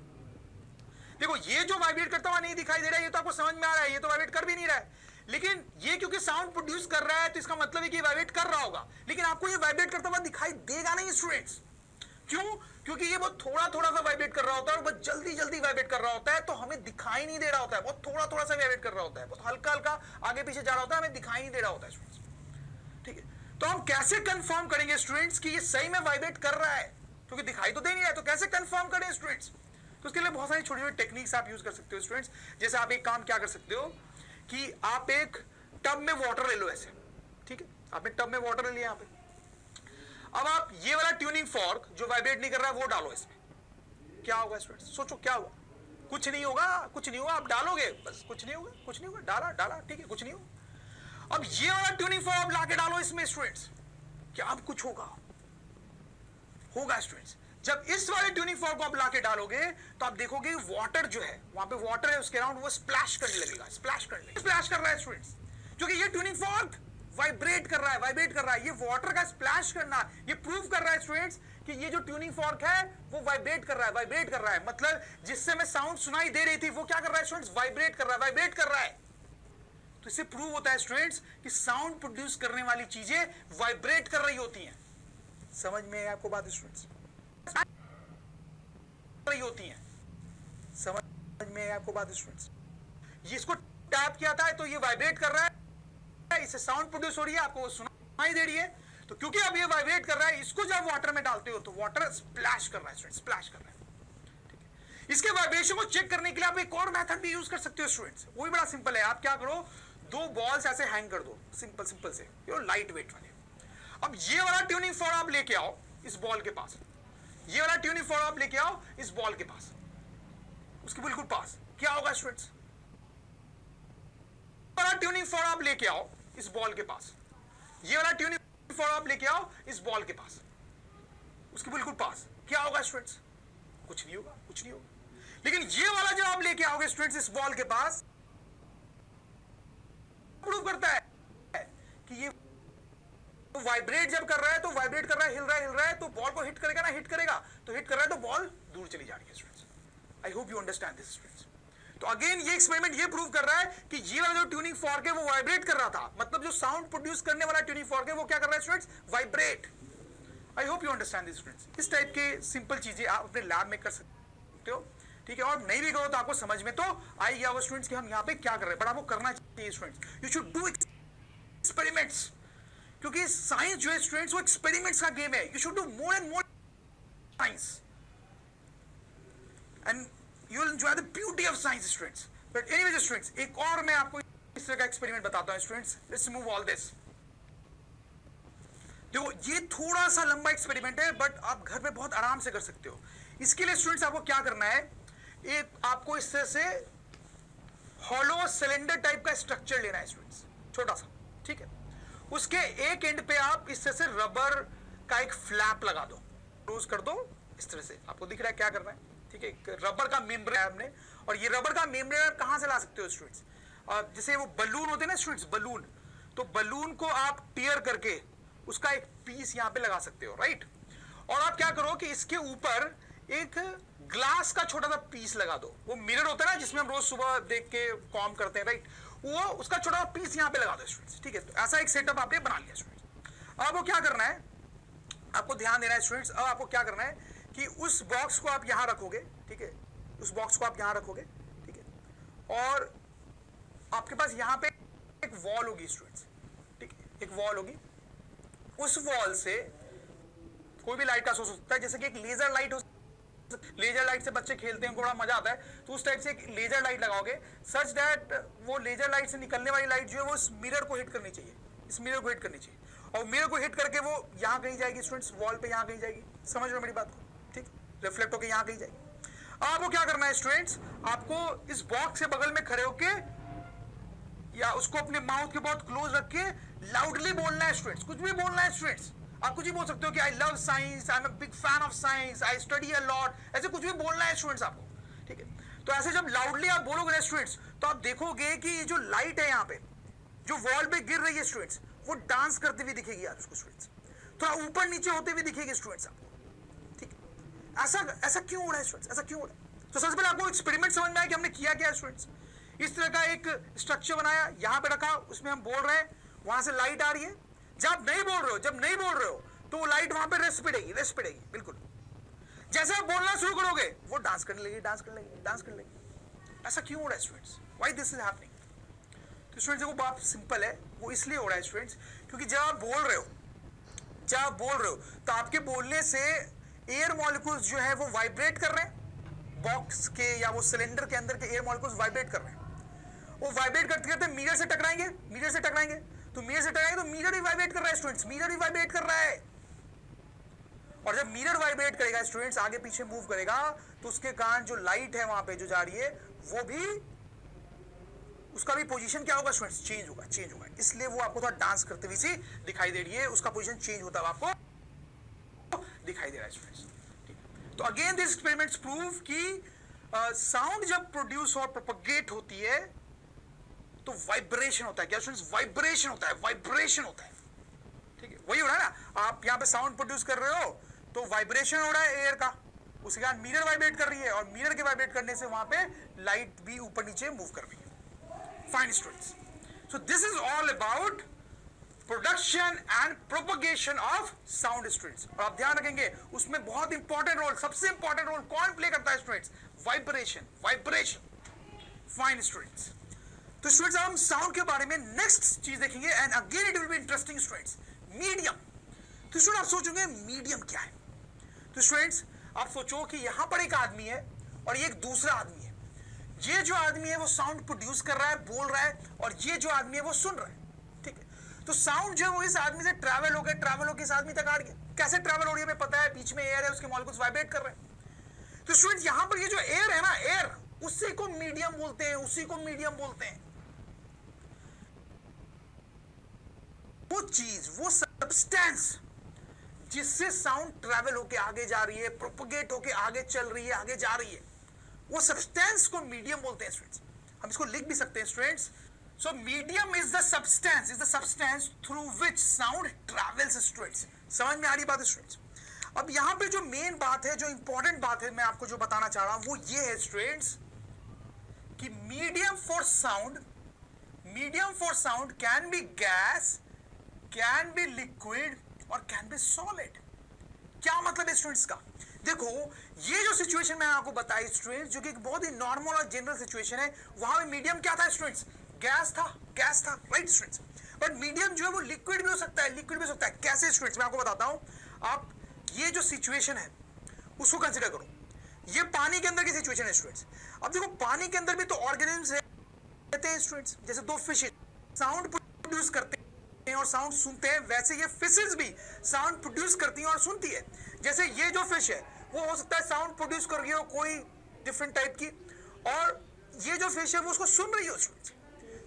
देखो ये जो वाइब्रेट करता हुआ नहीं दिखाई दे रहा है ये तो आपको समझ में आ रहा है, ये तो वाइब्रेट कर भी नहीं रहा है। लेकिन ये क्योंकि साउंड प्रोड्यूस कर रहा है तो इसका मतलब है कि वाइब्रेट कर रहा होगा, लेकिन आपको ये वाइब्रेट करता हुआ दिखाई देगा नहीं स्टूडेंट्स। क्यों? क्योंकि ये बहुत थोड़ा थोड़ा सा वाइब्रेट कर रहा होता है और बहुत जल्दी जल्दी वाइब्रेट कर रहा होता है, तो हमें दिखाई नहीं दे रहा होता है। बहुत थोड़ा थोड़ा सा वाइब्रेट कर रहा होता है, बहुत हल्का हल्का आगे पीछे जा रहा होता है, हमें दिखाई नहीं दे रहा होता है स्टूडेंट्स, ठीक है। तो हम कैसे कंफर्म करेंगे स्टूडेंट्स कि ये सही में वाइब्रेट कर रहा है? क्योंकि दिखाई तो दे नहीं रहा है, तो कैसे कंफर्म करें स्टूडेंट्स? तो उसके लिए बहुत सारी छोटी छोटी टेक्निक्स आप यूज कर सकते हो स्टूडेंट्स। जैसे आप एक काम क्या कर सकते हो कि आप एक टब में वाटर ले लो ऐसे, ठीक है। आपने टब में वाटर ले लिया यहाँ पे, अब आप ये वाला ट्यूनिंग फॉर्क जो वाइब्रेट नहीं कर रहा है वो डालो इसमें। क्या होगा स्टूडेंट्स? सोचो क्या हुआ? कुछ नहीं होगा, कुछ नहीं होगा। आप डालोगे बस, कुछ नहीं होगा, कुछ नहीं होगा। डाला डाला, ठीक है, कुछ नहीं होगा। अब ये वाला ट्यूनिंग फॉर्क आप लाके डालो इसमें स्टूडेंट्स, क्या अब कुछ होगा? होगा स्टूडेंट्स। जब इस वाले ट्यूनिंग फॉर्क को आप लाके डालोगे तो आप देखोगे वाटर जो है वहां पे, वाटर है उसके अराउंड, वो स्प्लैश करने लगेगा, स्प्लैश करने लगेगा। स्प्लैश कर रहा है स्टूडेंट्स क्योंकि ये ट्यूनिंग फॉर्क वाइब्रेट कर रहा है, वाइब्रेट कर रहा है। ये वाटर का स्प्लैश करना ये प्रूव कर रहा है स्टूडेंट्स कि ये जो ट्यूनिंग फॉर्क है वो वाइब्रेट कर रहा है, वाइब्रेट कर रहा है। मतलब जिससे मैं साउंड सुनाई दे रही थी वो क्या कर रहा है स्टूडेंट्स? वाइब्रेट कर रहा है, वाइब्रेट कर रहा है। तो इससे प्रूव होता है स्टूडेंट्स कि साउंड प्रोड्यूस करने वाली चीजें वाइब्रेट कर रही होती हैं। समझ में आपको बात स्टूडेंट्स? रही होती हैं, समझ में आपको बात स्टूडेंट्स? ये इसको टैप किया था तो ये वाइब्रेट कर रहा है, इससे साउंड प्रोड्यूस हो रही है, आपको सुनाई दे रही है। तो क्योंकि अब ये वाइब्रेट कर रहा है, इसको जब वाटर में डालते हो तो वाटर स्प्लैश कर रहा है स्टूडेंट्स, स्प्लैश कर रहा है, ठीक है। इसके वाइब्रेशन को चेक करने के लिए आप एक और मेथड भी यूज कर सकते हो स्टूडेंट्स, वो भी बड़ा सिंपल है। आप क्या करो, दो बॉल्स ऐसे हैंग कर दो, सिंपल सिंपल से, लाइट वेट वाले। अब ये वाला ट्यूनिंग फॉर्क आप लेके आओ इस बॉल के पास, ये वाला ट्यूनिंग फॉर्क आप लेके आओ इस बॉल के पास, उसके बिल्कुल पास। क्या होगा स्टूडेंट्स? वाला ट्यूनिंग फॉर्क आप लेके आओ इस बॉल के पास, ये वाला ट्यूनिंग फॉर्क आप लेके आओ इस बॉल के पास, उसके बिल्कुल पास। क्या होगा स्टूडेंट्स? कुछ नहीं होगा, कुछ नहीं होगा। लेकिन ये वाला जब आप लेके आओगे स्टूडेंट्स इस बॉल के पास, प्रूव करता है कि ये वाइब्रेट जब कर रहा है तो वाइब्रेट कर रहा है, हिल रहा है तो बॉल को हिट करेगा ना, हिट करेगा तो हिट कर रहा है तो बॉल दूर चली जा रही है students. I hope you understand this students. तो अगेन ये एक्सपेरिमेंट ये प्रूव कर रहा है कि ये वाला जो ट्यूनिंग फॉर्क है वो वाइब्रेट कर रहा था, मतलब जो साउंड प्रोड्यूस करने वाला ट्यूनिंग फॉर्क है वो क्या कर रहा है students? Vibrate. I hope you understand this students. इस टाइप के सिंपल चीजें आप अपने लैब में कर सकते हो, ठीक है। और नहीं भी करो तो आपको समझ में तो आई गया स्टूडेंट्स कि हम यहाँ पे क्या कर रहे हैं, बट आपको करना चाहिए students. You should do experiments, क्योंकि साइंस जो है स्टूडेंट्स वो एक्सपेरिमेंट्स का गेम है। You should do more and more science and you will enjoy the beauty of science students. But anyways students, एक और मैं आपको इस तरह का एक्सपेरिमेंट बताता हूं students. Let's move all this. देखो ये थोड़ा सा लंबा एक्सपेरिमेंट है बट आप घर पे बहुत आराम से कर सकते हो। इसके लिए स्टूडेंट्स आपको क्या करना है, एक आपको इस तरह से हॉलो सिलेंडर टाइप का स्ट्रक्चर लेना है स्टूडेंट्स, छोटा सा, ठीक है। उसके एक एंड पे आप इस तरह से रबर का एक फ्लैप लगा दो, क्लोज कर दो इस तरह से। आपको दिख रहा है क्या करना है, ठीक है। एक रबर का मेम्ब्रेन है आपने, और ये रबर का मेम्ब्रेन आप कहां से ला सकते हो स्टूडेंट्स? जैसे वो बलून होते हैं ना स्टूडेंट्स, बलून, तो बलून को आप टीयर करके उसका एक पीस यहां पे लगा सकते हो, राइट। और आप क्या करो कि इसके ऊपर एक ग्लास का छोटा सा पीस लगा दो, वो मिरर होता है ना जिसमें हम रोज सुबह देख के कॉम करते हैं, राइट, वो उसका छोटा सा पीस यहां पे लगा दो स्टूडेंट्स, ठीक है। तो ऐसा एक सेटअप आपने बना लिया स्टूडेंट्स। अब वो क्या करना है, आपको ध्यान देना है स्टूडेंट्स, अब आपको क्या करना है कि उस बॉक्स को आप यहां रखोगे, ठीक है, उस बॉक्स को आप यहां रखोगे, ठीक है, और आपके पास यहां पे एक वॉल होगी स्टूडेंट्स, ठीक है, एक वॉल होगी, उस वॉल से कोई भी लाइट का सोर्स होता है, जैसे कि एक लेजर लाइट हो, लेजर लाइट से बच्चे खेलते हैं, बड़ा मजा आता है, तो उस टाइप से एक लेजर लाइट लगाओगे सच दैट वो लेजर लाइट से निकलने वाली लाइट जो है वो इस मिरर को हिट करनी चाहिए, इस मिरर को हिट करनी चाहिए, और मिरर को हिट करके वो यहां कहीं जाएगी स्टूडेंट्स, वॉल पे यहां कहीं जाएगी, समझ रहे हो मेरी बात को, ठीक, रिफ्लेक्ट होकर यहां कहीं जाएगी। आपको क्या करना है स्टूडेंट्स, आपको इस बॉक्स के बगल में खड़े होके या उसको अपने माउथ के बहुत क्लोज रख के लाउडली बोलना है स्टूडेंट्स, कुछ भी बोलना है स्टूडेंट्स, आप कुछ भी बोल सकते हो कि I love science, I am a big fan of science, I study a lot, ऐसे कुछ भी बोलना है स्टूडेंट्स आपको, ठीक है। तो ऐसे जब लाउडली आप बोलोगे ना स्टूडेंट्स, तो आप देखोगे कि ये जो लाइट है यहाँ पे जो वॉल पे गिर रही है स्टूडेंट्स, वो डांस करती हुई दिखेगी यार उसको स्टूडेंट्स, थोड़ा ऊपर नीचे होते हुए दिखेगी स्टूडेंट्स आपको, ठीक है। ऐसा क्यों हो रहा है स्टूडेंट्स, ऐसा क्यों हो रहा है? तो सबसे पहले आपको एक्सपेरिमेंट समझ में आया कि हमने किया क्या है स्टूडेंट्स। इस तरह का एक स्ट्रक्चर बनाया, यहां पे रखा, उसमें हम बोल रहे हैं, वहां से लाइट आ रही है, जब नहीं बोल रहे हो तो वो लाइट वहां पे रेस्ट पड़ेगी, बिल्कुल। जैसे आप बोलना शुरू करोगे वो डांस करने लगेगी। ऐसा क्यों हो रहा है students, why this is happening? तो स्टूडेंट्स देखो बात सिंपल है, वो इसलिए हो रहा है स्टूडेंट्स क्योंकि जब आप बोल रहे हो तो आपके बोलने से एयर मॉलिक्यूल्स जो है वो वाइब्रेट कर रहे हैं, बॉक्स के या वो सिलेंडर के अंदर के एयर मॉलिक्यूल्स वाइब्रेट कर रहे हैं, वो वाइब्रेट करते करते मिरर से टकराएंगे, तो मिरर से टकराएंगे तो मिरर भी वाइब्रेट कर रहा है स्टूडेंट्स, मिरर भी वाइब्रेट कर रहा है। और जब मिरर वाइब्रेट करेगा स्टूडेंट्स, आगे पीछे मूव करेगा, तो उसके कारण जो लाइट है वहां पे जो जा रही है वो भी, उसका भी पोजीशन क्या होगा स्टूडेंट्स, चेंज होगा, इसलिए वो आपको थोड़ा डांस करते हुए सी दिखाई दे रही है, उसका पोजीशन चेंज होता है आपको दिखाई दे रहा है स्टूडेंट्स। तो अगेन दिस एक्सपेरिमेंट्स प्रूव कि साउंड जब प्रोड्यूस और प्रोपगेट होती है तो वाइब्रेशन होता है, क्या स्टूडेंट्स, वाइब्रेशन होता है, ठीक है, वही हो रहा है ना, आप यहाँ पे साउंड प्रोड्यूस कर रहे हो तो वाइब्रेशन हो रहा है एयर का, उसके बाद मिरर वाइब्रेट कर रही है, और मिरर के वाइब्रेट करने से वहां पे लाइट भी ऊपर नीचे मूव कर रही है। Fine students, so this is all about production and propagation of sound students. और आप ध्यान रखेंगे उसमें बहुत इंपॉर्टेंट रोल, सबसे इंपॉर्टेंट रोल कौन प्ले करता है स्टूडेंट्स, वाइब्रेशन। फाइन स्टूडेंट्स, तो स्टूडेंट्स हम साउंड के बारे में नेक्स्ट चीज देखेंगे, and again it will be interesting students, medium. तो स्टूडेंट आप सोचोगे मीडियम क्या है, तो स्टूडेंट्स आप सोचो कि यहां पर एक आदमी है और ये एक दूसरा आदमी है, ये जो आदमी है वो साउंड प्रोड्यूस कर रहा है, बोल रहा है, और ये जो आदमी है वो सुन रहा है, ठीक है। तो साउंड जो है वो इस आदमी से ट्रैवल होकर इस आदमी तक आ रही है, कैसे ट्रैवल हो रही है हमें पता है, बीच में एयर है, उसके मॉलिक्यूल्स वाइब्रेट कर रहे हैं। तो स्टूडेंट यहां पर ये जो एयर है ना, एयर, उसी को मीडियम बोलते हैं, वो चीज, वो सब्सटेंस जिससे साउंड ट्रैवल होके आगे जा रही है, प्रोपगेट होके आगे चल रही है, आगे जा रही है, वो सब्सटेंस को मीडियम बोलते हैं स्टूडेंट्स। हम इसको लिख भी सकते हैं students. So medium is the substance through which sound travels students. समझ में आ रही बात है स्टूडेंट्स? अब यहां पे जो मेन बात है, जो इंपॉर्टेंट बात है, मैं आपको जो बताना चाह रहा हूं वो ये है स्टूडेंट्स कि medium for sound can B gas, can be liquid और कैन बी सॉलिड। क्या मतलब है स्टूडेंट्स का? देखो ये जो सिचुएशन मैंने आपको बताई स्टूडेंट्स, जो कि एक बहुत ही नॉर्मल और जनरल सिचुएशन है, वहां में मीडियम क्या था स्टूडेंट्स? गैस था, राइट स्टूडेंट्स। बट मीडियम जो है वो लिक्विड भी हो सकता है, कैसे स्टूडेंट्स? मैं आपको बताता हूं। आप ये जो सिचुएशन है उसको कंसिडर करो, ये पानी के अंदर की सिचुएशन है स्टूडेंट्स। अब देखो पानी के अंदर भी तो ऑर्गेनिजम्स रहते हैं स्टूडेंट्स, जैसे दो फिश साउंड प्रोड्यूस करते हैं और साउंड सुनते हैं, वैसे ये फिशेस भी साउंड प्रोड्यूस करती हैं और सुनती है। जैसे ये जो फिश है वो हो सकता है साउंड प्रोड्यूस कर रही हो कोई डिफरेंट टाइप की, और ये जो फिश है वो उसको सुन रही हो स्टूडेंट्स।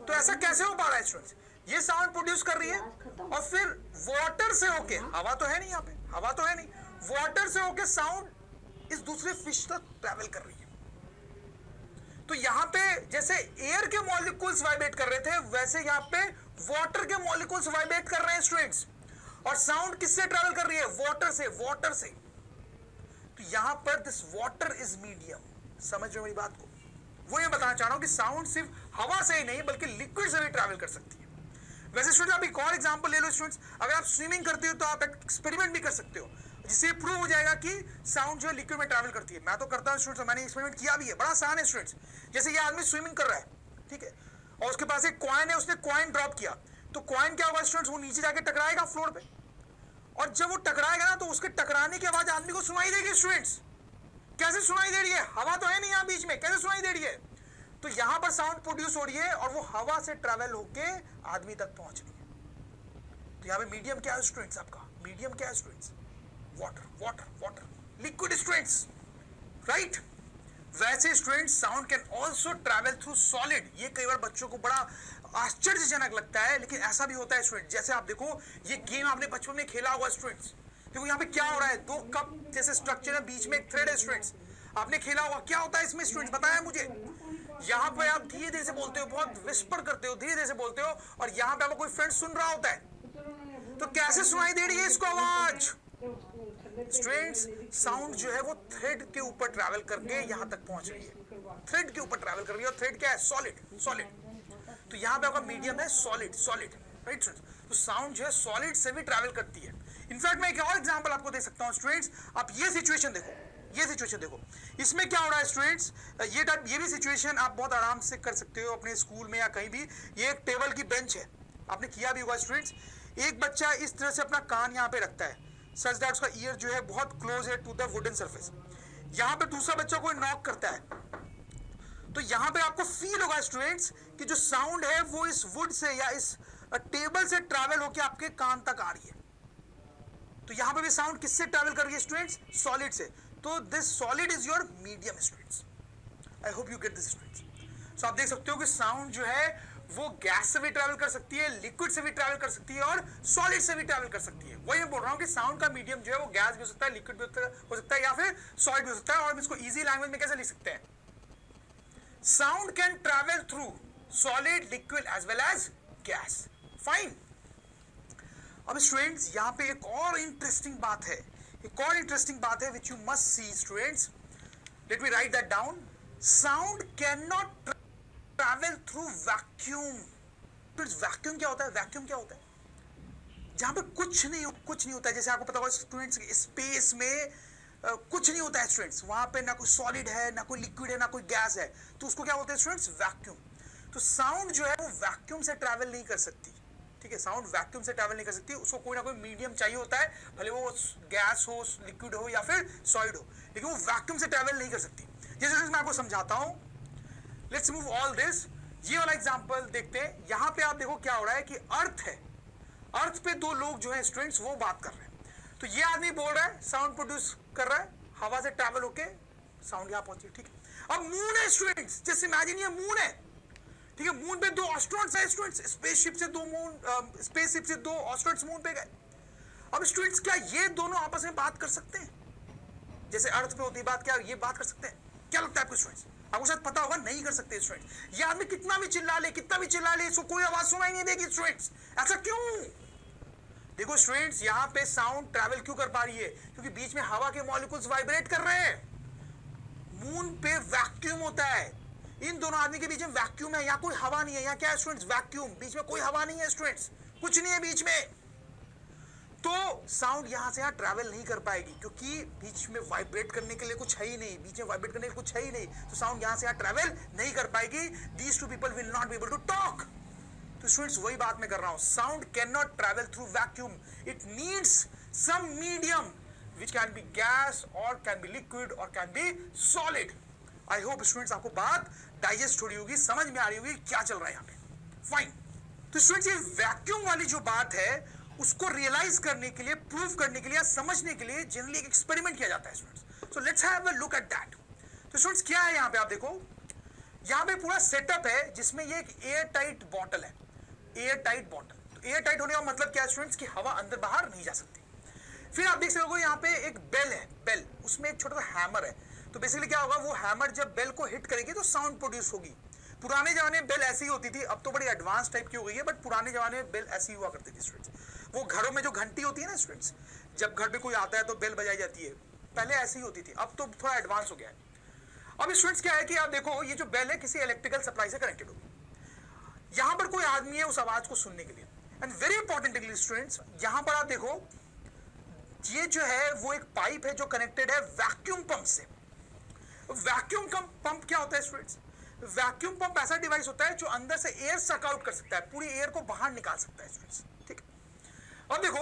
तो ऐसा कैसे हो पा रहा है स्टूडेंट्स? ये साउंड प्रोड्यूस कर रही है और फिर वाटर से होके, हवा तो है नहीं यहाँ पे, वाटर से होके साउंड इस दूसरे फिश तक ट्रैवल कर रही है। तो यहां पे जैसे एयर के मॉलिक्यूल्स वाइब्रेट कर रहे थे, वैसे यहां पे वाटर के मॉलिक्यूल्स वाइब्रेट कर रहे हैं स्टूडेंट्स। और साउंड किससे ट्रैवल कर रही है? वाटर से, वाटर से। तो यहां पर दिस वाटर इज मीडियम। समझ रहे हो मेरी बात को? वो ये बताना चाह रहा हूं कि साउंड सिर्फ हवा से ही नहीं बल्कि लिक्विड से भी ट्रैवल कर सकती है। वैसे स्टूडेंट आप एक और एग्जांपल ले लो स्टूडेंट्स, अगर आप स्विमिंग करते हो तो आप एक्सपेरिमेंट भी कर सकते हो जिससे प्रूव हो जाएगा कि साउंड जो है लिक्विड में ट्रैवल करती है। मैं तो करता हूं स्टूडेंट्स, मैंने एक्सपेरिमेंट किया भी है, बड़ा आसान है स्टूडेंट्स। जैसे ये आदमी स्विमिंग कर रहा है, ठीक है, और उसके पास एक कॉइन है, उसने कॉइन ड्रॉप किया, तो कॉइन क्या होगा स्टूडेंट्स? वो नीचे जाके टकराएगा फ्लोर पे, और जब वो टकराएगा ना तो उसके टकराने की आवाज आदमी को सुनाई देगी स्टूडेंट्स। कैसे सुनाई दे रही है? हवा तो है नहीं यहाँ बीच में, कैसे सुनाई दे रही है? तो यहां पर साउंड प्रोड्यूस हो रही है और वो हवा से ट्रैवल होके आदमी तक पहुंच रही है। तो यहाँ पे मीडियम क्या है स्टूडेंट्स? आपका मीडियम क्या है students? Water, water, water, liquid students, right? वैसे students sound can also travel through solid. ये कई बार बच्चों को बड़ा आश्चर्यजनक लगता है, लेकिन ऐसा भी होता है स्टूडेंट। जैसे आप देखो, ये गेम आपने बचपन में खेला होगा स्टूडेंट्स। देखो यहाँ पे क्या हो रहा है, दो कप जैसे स्ट्रक्चर है, बीच में एक थ्रेड है स्टूडेंट्स। आपने खेला होगा, क्या होता है इसमें स्टूडेंट्स? बताया मुझे। यहाँ पे आप धीरे धीरे से बोलते हो, बहुत विस्पर करते हो, धीरे धीरे से बोलते हो, और यहाँ पे आपको कोई फ्रेंड सुन रहा होता है, तो कैसे सुनाई दे रही है इसको आवाज? स्टूडेंट्स साउंड जो है वो थ्रेड के ऊपर ट्रैवल करके यहाँ तक पहुंच रही है, थ्रेड के ऊपर ट्रैवल कर रही है, और थ्रेड क्या है? Solid, solid. तो यहाँ पे आपका मीडियम है सॉलिड, सॉलिड, राइट स्टूडेंट्स? तो साउंड जो है सॉलिड से भी ट्रैवल करती है। इनफैक्ट मैं एक और एग्जांपल आपको दे सकता हूँ स्टूडेंट्स। आप ये सिचुएशन देखो, ये सिचुएशन देखो, इसमें क्या हो रहा है स्टूडेंट्स? ये भी सिचुएशन आप बहुत आराम से कर सकते हो अपने स्कूल में या कहीं भी। ये एक टेबल की बेंच है, आपने किया भी होगा स्टूडेंट्स। एक बच्चा इस तरह से अपना कान यहाँ पे रखता है, सच दैट उसका ईयर जो है बहुत क्लोज है टू द वुडन सरफेस। यहाँ पे दूसरा बच्चा कोई नॉक करता है, तो यहाँ पे आपको फील होगा स्टूडेंट्स कि जो साउंड है वो इस वुड से या इस टेबल से ट्रैवल होकर आपके कान तक आ रही है। तो यहाँ पे भी साउंड किससे ट्रैवल कर रही है स्टूडेंट्स? सॉलिड से। तो this solid is your medium students. I hope you get this students. So आप देख सकते हो कि साउंड जो है वो गैस से भी ट्रैवल कर सकती है, लिक्विड से भी ट्रैवल कर सकती है, और सॉलिड से भी ट्रैवल कर सकती है। वही मैं बोल रहा हूँ कि साउंड का मीडियम जो है वो गैस भी हो सकता है, लिक्विड भी हो सकता है, या फिर सॉलिड भी हो सकता है। और हम इसको इजी लैंग्वेज में कैसे लिख सकते हैं? Sound can travel through solid, liquid as well as gas. Fine. अब स्टूडेंट्स यहाँ पे एक और इंटरेस्टिंग बात है, एक और इंटरेस्टिंग बात है which you must see students. Let me right that down. Sound can not travel through vacuum. Vacuum क्या होता है? वैक्यूम क्या होता है? जहां पे कुछ नहीं होता है। जैसे आपको पता होगा स्टूडेंट्स, स्पेस में कुछ नहीं होता है स्टूडेंट्स, वहां पे ना कोई सॉलिड है, ना कोई लिक्विड है, ना कोई गैस है, तो उसको क्या बोलते हैं स्टूडेंट्स? वैक्यूम। तो साउंड जो है वो वैक्यूम से ट्रैवल नहीं कर सकती, ठीक है? साउंड वैक्यूम से ट्रैवल नहीं कर सकती, उसको कोई ना कोई मीडियम चाहिए होता है, भले वो गैस हो, लिक्विड हो या फिर सॉलिड हो, लेकिन वो वैक्यूम से ट्रैवल नहीं कर सकती। जैसे मैं आपको समझाता हूं, लेट्स मूव ऑल दिस। ये वाला एग्जांपल देखते हैं। यहां पे आप देखो क्या हो रहा है कि अर्थ है, अर्थ पे दो लोग जो है स्टूडेंट्स वो बात कर रहे हैं। तो ये आदमी बोल रहा है, साउंड प्रोड्यूस कर रहा है, हवा से ट्रैवल होके साउंड यहां पहुंची, ठीक है? अब मून है स्टूडेंट्स, जस्ट इमेजिन ये मून है, ठीक है? मून पे दो एस्ट्रोनॉट्स है स्टूडेंट्स, स्पेसशिप से दो एस्ट्रोनॉट्स मून पे गए। अब स्टूडेंट्स क्या ये दोनों आपस में बात कर सकते हैं? जैसे अर्थ पे होती बात, क्या ये बात कर सकते हैं? क्या लगता है आपको स्टूडेंट्स? आपको शायद पता होगा, नहीं कर सकते स्टूडेंट्स। ये आदमी कितना भी चिल्ला ले, इसको कोई आवाज सुनाई नहीं देगी स्टूडेंट्स। ऐसा क्यों? देखो स्टूडेंट्स, यहाँ पे साउंड ट्रैवल क्यों कर पा रही है? क्योंकि बीच में हवा के मॉलिक्यूल्स वाइब्रेट कर रहे हैं। मून पे वैक्यूम होता है, इन दोनों आदमी के बीच में वैक्यूम है, यहाँ कोई हवा नहीं है। यहाँ क्या है स्टूडेंट्स? वैक्यूम। बीच में कोई हवा नहीं है स्टूडेंट्स, कुछ नहीं है बीच में। तो साउंड यहां से यहां ट्रैवल नहीं कर पाएगी, क्योंकि बीच में वाइब्रेट करने के लिए कुछ है ही नहीं, बीच में वाइब्रेट करने के लिए कुछ है ही नहीं। तो साउंड यहां से यहां ट्रैवल नहीं कर पाएगी। These two people will not be able to talk. तो स्टूडेंट्स वही बात मैं कर रहा हूं, sound can not travel through vacuum, it needs some medium which can be gas or can be liquid or can be solid. I hope students आपको बात digest हो रही होगी, समझ में आ रही होगी क्या चल रहा है यहाँ पे। फाइन। तो स्टूडेंट्स ये वैक्यूम वाली जो बात है उसको रियलाइज करने के लिए, प्रूव करने के लिए या समझने के लिए जनरली एक एक्सपेरिमेंट किया जाता है students. So let's have a look at that. तो स्टूडेंट्स क्या है यहाँ पे, आप देखो यहाँ पे पूरा सेटअप है जिसमें ये एक एयर टाइट बॉटल है, एयर टाइट बॉटल। तो एयर टाइट होने का मतलब क्या है स्टूडेंट्स कि हवा अंदर बाहर नहीं जा सकती। फिर आप देख सकते हो यहाँ पे एक बेल है, बेल, उसमें एक छोटा सा हैमर है। तो बेसिकली क्या होगा, वो हैमर जब बेल को हिट करेगी तो साउंड प्रोड्यूस होगी। पुराने जमाने में बेल ऐसी ही होती थी, अब तो बड़ी एडवांस टाइप की हो गई है, बट पुराने जमाने में बेल ऐसी हुआ करती थी स्टूडेंट्स। वो घरों में जो घंटी होती है ना स्टूडेंट्स, जब घर पे कोई आता है तो बेल बजाई जाती है, पहले ऐसी ही होती थी, अब तो थोड़ा एडवांस हो गया है। अब स्टूडेंट्स क्या है कि आप देखो ये जो बेल है किसी इलेक्ट्रिकल सप्लाई से कनेक्टेड होगी। यहां पर कोई आदमी है उस आवाज को सुनने के लिए। एंड वेरी इंपॉर्टेंटली स्टूडेंट्स, यहां पर आप देखो ये जो है वो एक पाइप है जो कनेक्टेड है वैक्यूम पंप से। वैक्यूम पंप क्या होता है स्टूडेंट्स? वैक्यूम पंप ऐसा डिवाइस होता है जो अंदर से एयर सक आउट कर सकता है, पूरी एयर को बाहर निकाल सकता है स्टूडेंट्स, ठीक है। अब देखो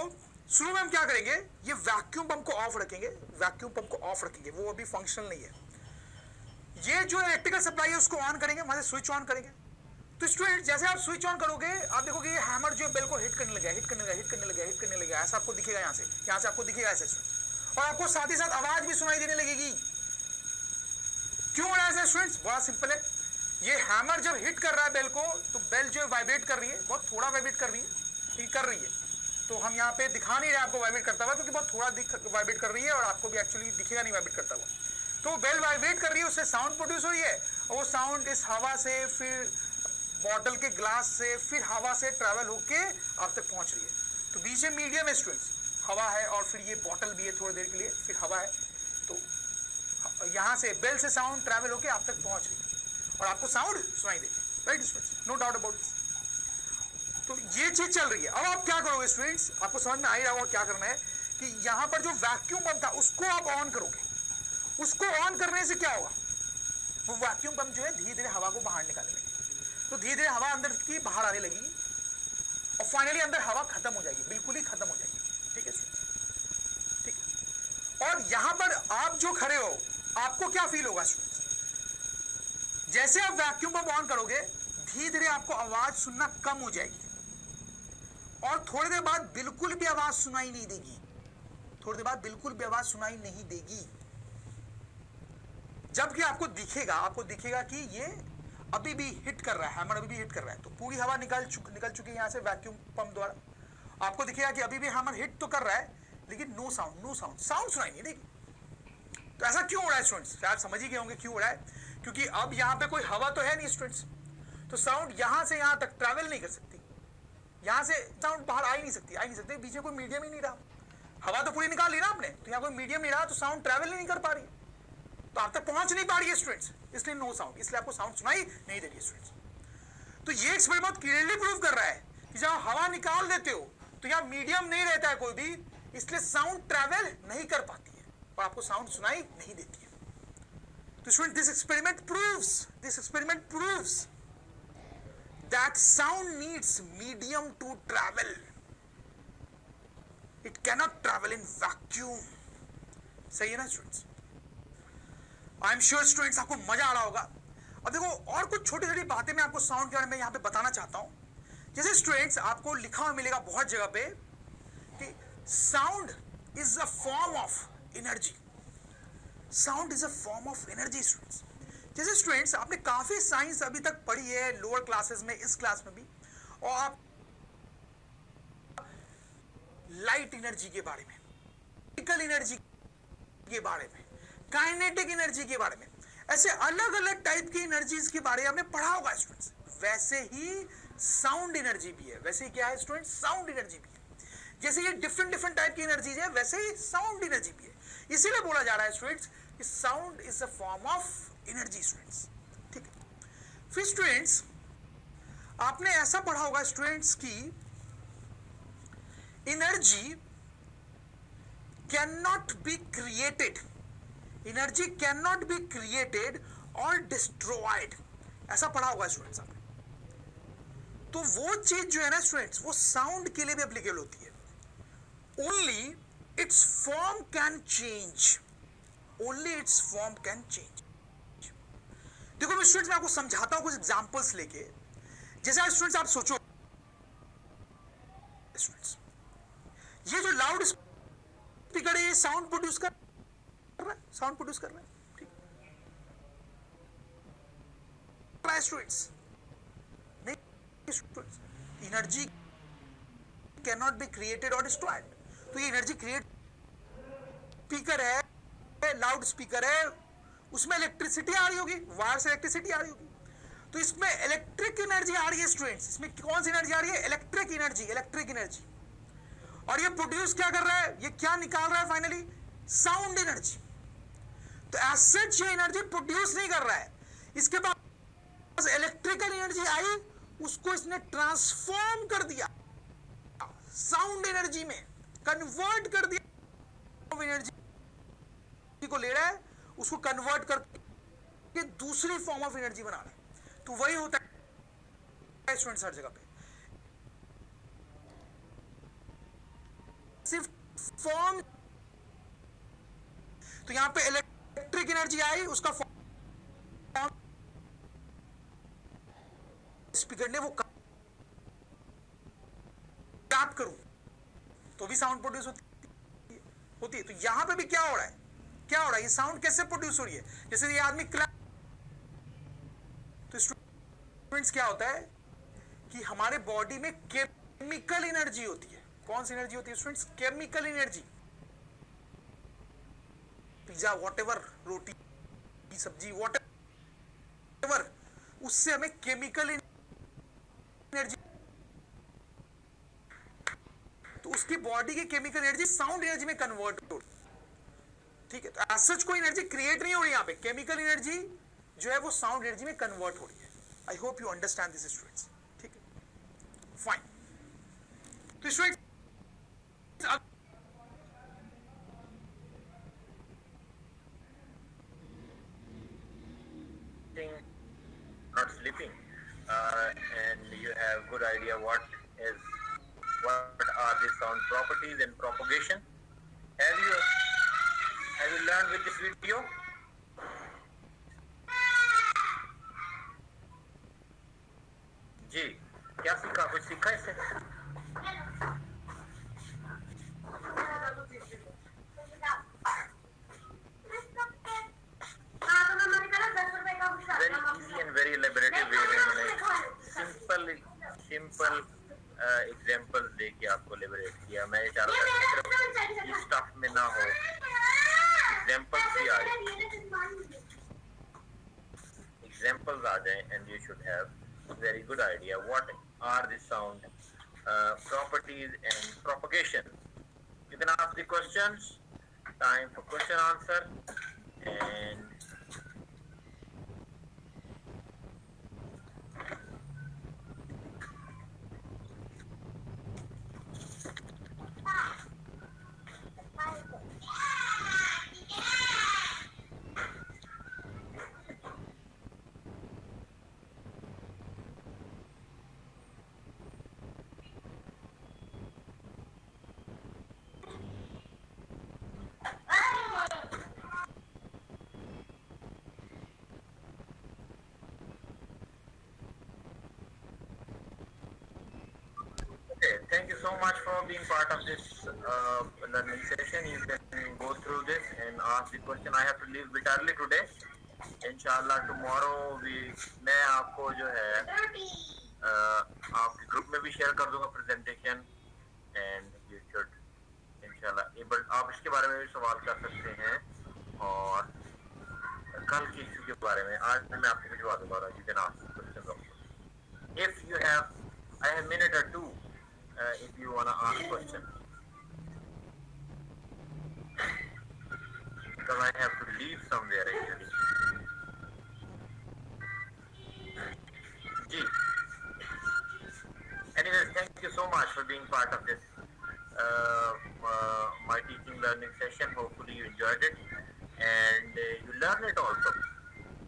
शुरू में हम क्या करेंगे, ये वैक्यूम पंप को ऑफ रखेंगे, वैक्यूम पंप को ऑफ रखेंगे, वो अभी फंक्शनल नहीं है। ये जो इलेक्ट्रिकल सप्लाई है उसको ऑन करेंगे, वहां से स्विच ऑन करेंगे। तो स्टूडेंट जैसे आप स्विच ऑन करोगे आप देखोगे ये हैमर जो बेल को हिट करने लगा, हिट करने लगा, हिट करने लगा, हिट करने लगा, ऐसा आपको दिखेगा यहाँ से आपको दिखेगा ऐसे स्टूडेंट, और आपको साथ ही साथ आवाज भी सुनाई देने लगेगी। क्यों हो रहा है ऐसा स्टूडेंट्स? बड़ा सिंपल है, ये हैमर जब हिट कर रहा है बेल को तो बेल जो है वाइब्रेट कर रही है, बहुत थोड़ा वाइब्रेट कर रही है, ठीक कर रही है। तो हम यहाँ पे दिखा नहीं रहे आपको वाइब्रेट करता हुआ, क्योंकि बहुत थोड़ा वाइब्रेट कर रही है और आपको भी एक्चुअली दिखेगा नहीं वाइब्रेट करता हुआ। तो बेल वाइब्रेट कर रही है, उससे साउंड प्रोड्यूस हो रही है, और वो साउंड इस हवा से, फिर बॉटल के ग्लास से, फिर हवा से ट्रैवल होके आप तक पहुंच रही है। तो बीच में मीडियम है स्टूडेंट्स, हवा है और फिर ये बॉटल भी है थोड़ी देर के लिए, फिर हवा है। तो यहाँ से बेल से साउंड ट्रैवल होके आप तक पहुंच रही है और आपको साउंड सुनाई देगी, right students? No doubt about this. तो ये चीज चल रही है। अब आप क्या करोगे स्टूडेंट्स, आपको समझ में आ ही रहा होगा क्या करना है, कि यहाँ पर जो वैक्यूम पंप था उसको आप ऑन करोगे। उसको ऑन करने से क्या होगा, वो वैक्यूम पंप जो है धीरे धीरे हवा को बाहर निकालने लगेगा। तो धीरे धीरे हवा अंदर की बाहर आने लगेगी और फाइनली अंदर हवा खत्म हो जाएगी, बिल्कुल ही खत्म हो जाएगी, ठीक है स्टूडेंट्स? ठीक है। और यहां पर आप जो खड़े हो आपको क्या फील होगा स्टूडेंट्स? जैसे आप वैक्यूम पंप ऑन करोगे धीरे धीरे आपको आवाज सुनना कम हो जाएगी और थोड़ी देर बाद बिल्कुल भी आवाज सुनाई नहीं देगी, थोड़ी देर बाद बिल्कुल भी आवाज सुनाई नहीं देगी। जबकि आपको दिखेगा कि ये अभी भी हिट कर रहा है, हैमर अभी भी हिट कर रहा है। तो पूरी हवा निकल चुकी है यहाँ से वैक्यूम पंप द्वारा। आपको दिखेगा कि अभी भी हैमर हिट तो कर रहा है, लेकिन नो साउंड सुनाई नहीं देगी। तो ऐसा क्यों हो रहा है स्टूडेंट्स? शायद समझ ही गए होंगे क्यों हो रहा है, क्योंकि अब यहाँ पे कोई हवा तो है नहीं स्टूडेंट्स, तो साउंड यहाँ से यहाँ तक ट्रैवल नहीं कर सकती, यहाँ से साउंड बाहर आ ही नहीं सकती, बीच में कोई मीडियम ही नहीं रहा। हवा तो पूरी निकाल ली ना आपने, तो यहाँ कोई मीडियम नहीं रहा, तो साउंड ट्रैवल नहीं कर पा रही, तो आप तक पहुंच नहीं पा रही है स्टूडेंट्स, इसलिए नो साउंड, इसलिए आपको साउंड सुनाई नहीं दे रही है स्टूडेंट्स। तो ये एक्सपेरिमेंट बहुत क्लियरली प्रूव कर रहा है कि जब हवा निकाल देते हो तो यहाँ मीडियम नहीं रहता है कोई भी, इसलिए साउंड ट्रैवल नहीं कर पाती है और आपको साउंड सुनाई नहीं देती है। तो student this experiment proves that sound needs medium to travel, it cannot travel in vacuum. सही है ना students? I am sure students आपको मजा आ रहा होगा। अब देखो और कुछ छोटी छोटी बातें मैं आपको साउंड के बारे में यहाँ पे बताना चाहता हूँ। जैसे स्टूडेंट्स आपको लिखा हुआ मिलेगा बहुत जगह पे कि sound is a form of energy, sound is a form of energy students. जैसे स्टूडेंट्स आपने काफी साइंस अभी तक पढ़ी है लोअर क्लासेस में, इस क्लास में भी, और आप लाइट एनर्जी के बारे में, इलेक्ट्रिकल एनर्जी के बारे में, काइनेटिक एनर्जी के बारे में, ऐसे अलग अलग टाइप की एनर्जीज के बारे में आपने पढ़ा होगा स्टूडेंट्स। वैसे ही साउंड एनर्जी भी है। वैसे क्या है स्टूडेंट्स? साउंड एनर्जी भी है। जैसे ये डिफरेंट टाइप की एनर्जीज है, वैसे ही साउंड एनर्जी भी है। इसीलिए बोला जा रहा है स्टूडेंट्स कि sound is a form of energy students, ठीक है। फिर स्टूडेंट्स आपने ऐसा पढ़ा होगा स्टूडेंट्स की energy can not be created, energy can not be created और डिस्ट्रॉयड, ऐसा पढ़ा होगा स्टूडेंट्स आपने। तो वो चीज जो है ना स्टूडेंट्स, वो साउंड के लिए भी एप्लीकेबल होती है। Only it's form can change, only it's form can change. देखो मैं स्टूडेंट्स मैं आपको समझाता हूं कुछ एग्जांपल्स लेके। जैसे स्टूडेंट्स आप सोचो, स्टूडेंट्स ये जो लाउड स्पीकर है ये साउंड प्रोड्यूस कर रहा है, साउंड प्रोड्यूस कर रहा है, ठीक है स्टूडेंट्स? नहीं students, energy can not be created और डिस्ट्रॉयड। तो ये एनर्जी क्रिएट स्पीकर है, लाउड स्पीकर है, उसमें इलेक्ट्रिसिटी आ रही होगी, वायर से इलेक्ट्रिसिटी आ रही होगी, तो इसमें इलेक्ट्रिक एनर्जी आ रही है स्टूडेंट्स। इसमें कौन सी एनर्जी आ रही है? Electric energy, electric energy. और ये प्रोड्यूस क्या कर रहा है? ये क्या निकाल रहा है फाइनली? Sound energy. तो एज सच ये एनर्जी प्रोड्यूस नहीं कर रहा है, इसके पास इलेक्ट्रिकल एनर्जी आई, उसको इसने ट्रांसफॉर्म कर दिया, साउंड एनर्जी में कन्वर्ट कर दिया। एनर्जी को ले रहा है, उसको कन्वर्ट करके दूसरी फॉर्म ऑफ एनर्जी बना रहा है। तो वही होता है स्टूडेंट्स हर जगह पे, सिर्फ फॉर्म। तो यहां पे इलेक्ट्रिक एनर्जी आई, उसका फॉर्म स्पीकर ने वो प्राप्त करूं तो भी साउंड प्रोड्यूस होती है। तो यहां पे भी क्या हो रहा है? क्या हो रहा है? ये साउंड कैसे प्रोड्यूस हो रही है? जैसे ये आदमी तो स्टूडेंट्स क्या होता है कि हमारे बॉडी में केमिकल एनर्जी होती है। कौन सी एनर्जी होती है students? Chemical energy. Pizza, whatever, रोटी, सब्जी, व्हाटएवर, उससे हमें केमिकल एनर्जी, तो उसकी बॉडी की केमिकल एनर्जी साउंड एनर्जी में कन्वर्ट हो, ठीक है। तो एज सच कोई एनर्जी क्रिएट नहीं हो रही, यहां पे केमिकल एनर्जी जो है वो साउंड एनर्जी में कन्वर्ट हो रही है। आई hope you understand this students, ठीक है, फाइन। तो students not sleeping, and you have good idea what are the sound properties and propagation. Have you learned with this video? जी, क्या सीखा? कुछ सीखा इससे? Very easy and very elaborative way में मैंने simple एग्जाम्पल देके आपको लिबरेट किया। मैं ये चाह रहा था सिर्फ स्टफ में ना हो, एग्जाम्पल्स भी आ जाए, एग्जाम्पल्स आ जाए, and you should have very good idea what are the sound properties and propagation. You can ask the questions, time for question answer, and thank you so much for being part of this learning session. You can go through this and ask the question. I have to leave bit early today. Inshallah tomorrow मैं आपको जो है आपके group में भी share कर दूंगा presentation, and you should इंशाल्लाह एबल आप इसके बारे में भी सवाल कर सकते हैं, और कल की इशू के बारे में आज मैं आपको भिजवा दूंगा। You can ask questions also if you have I have minute or two if you want to ask questions, because I have to leave somewhere actually. Ji. Anyways, thank you so much for being part of this my teaching learning session. Hopefully you enjoyed it and you learned it also.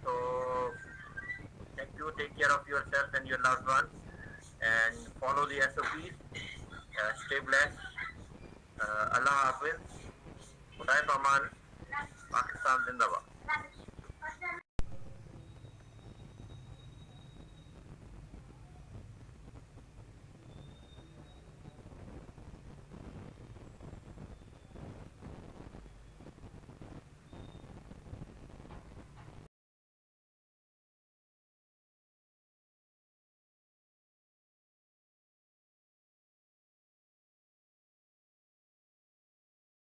So thank you. Take care of yourself and your loved ones, and follow the SOPs. Stay blessed. Allah Hafiz. Khudai Paman. Pakistan Zindabad.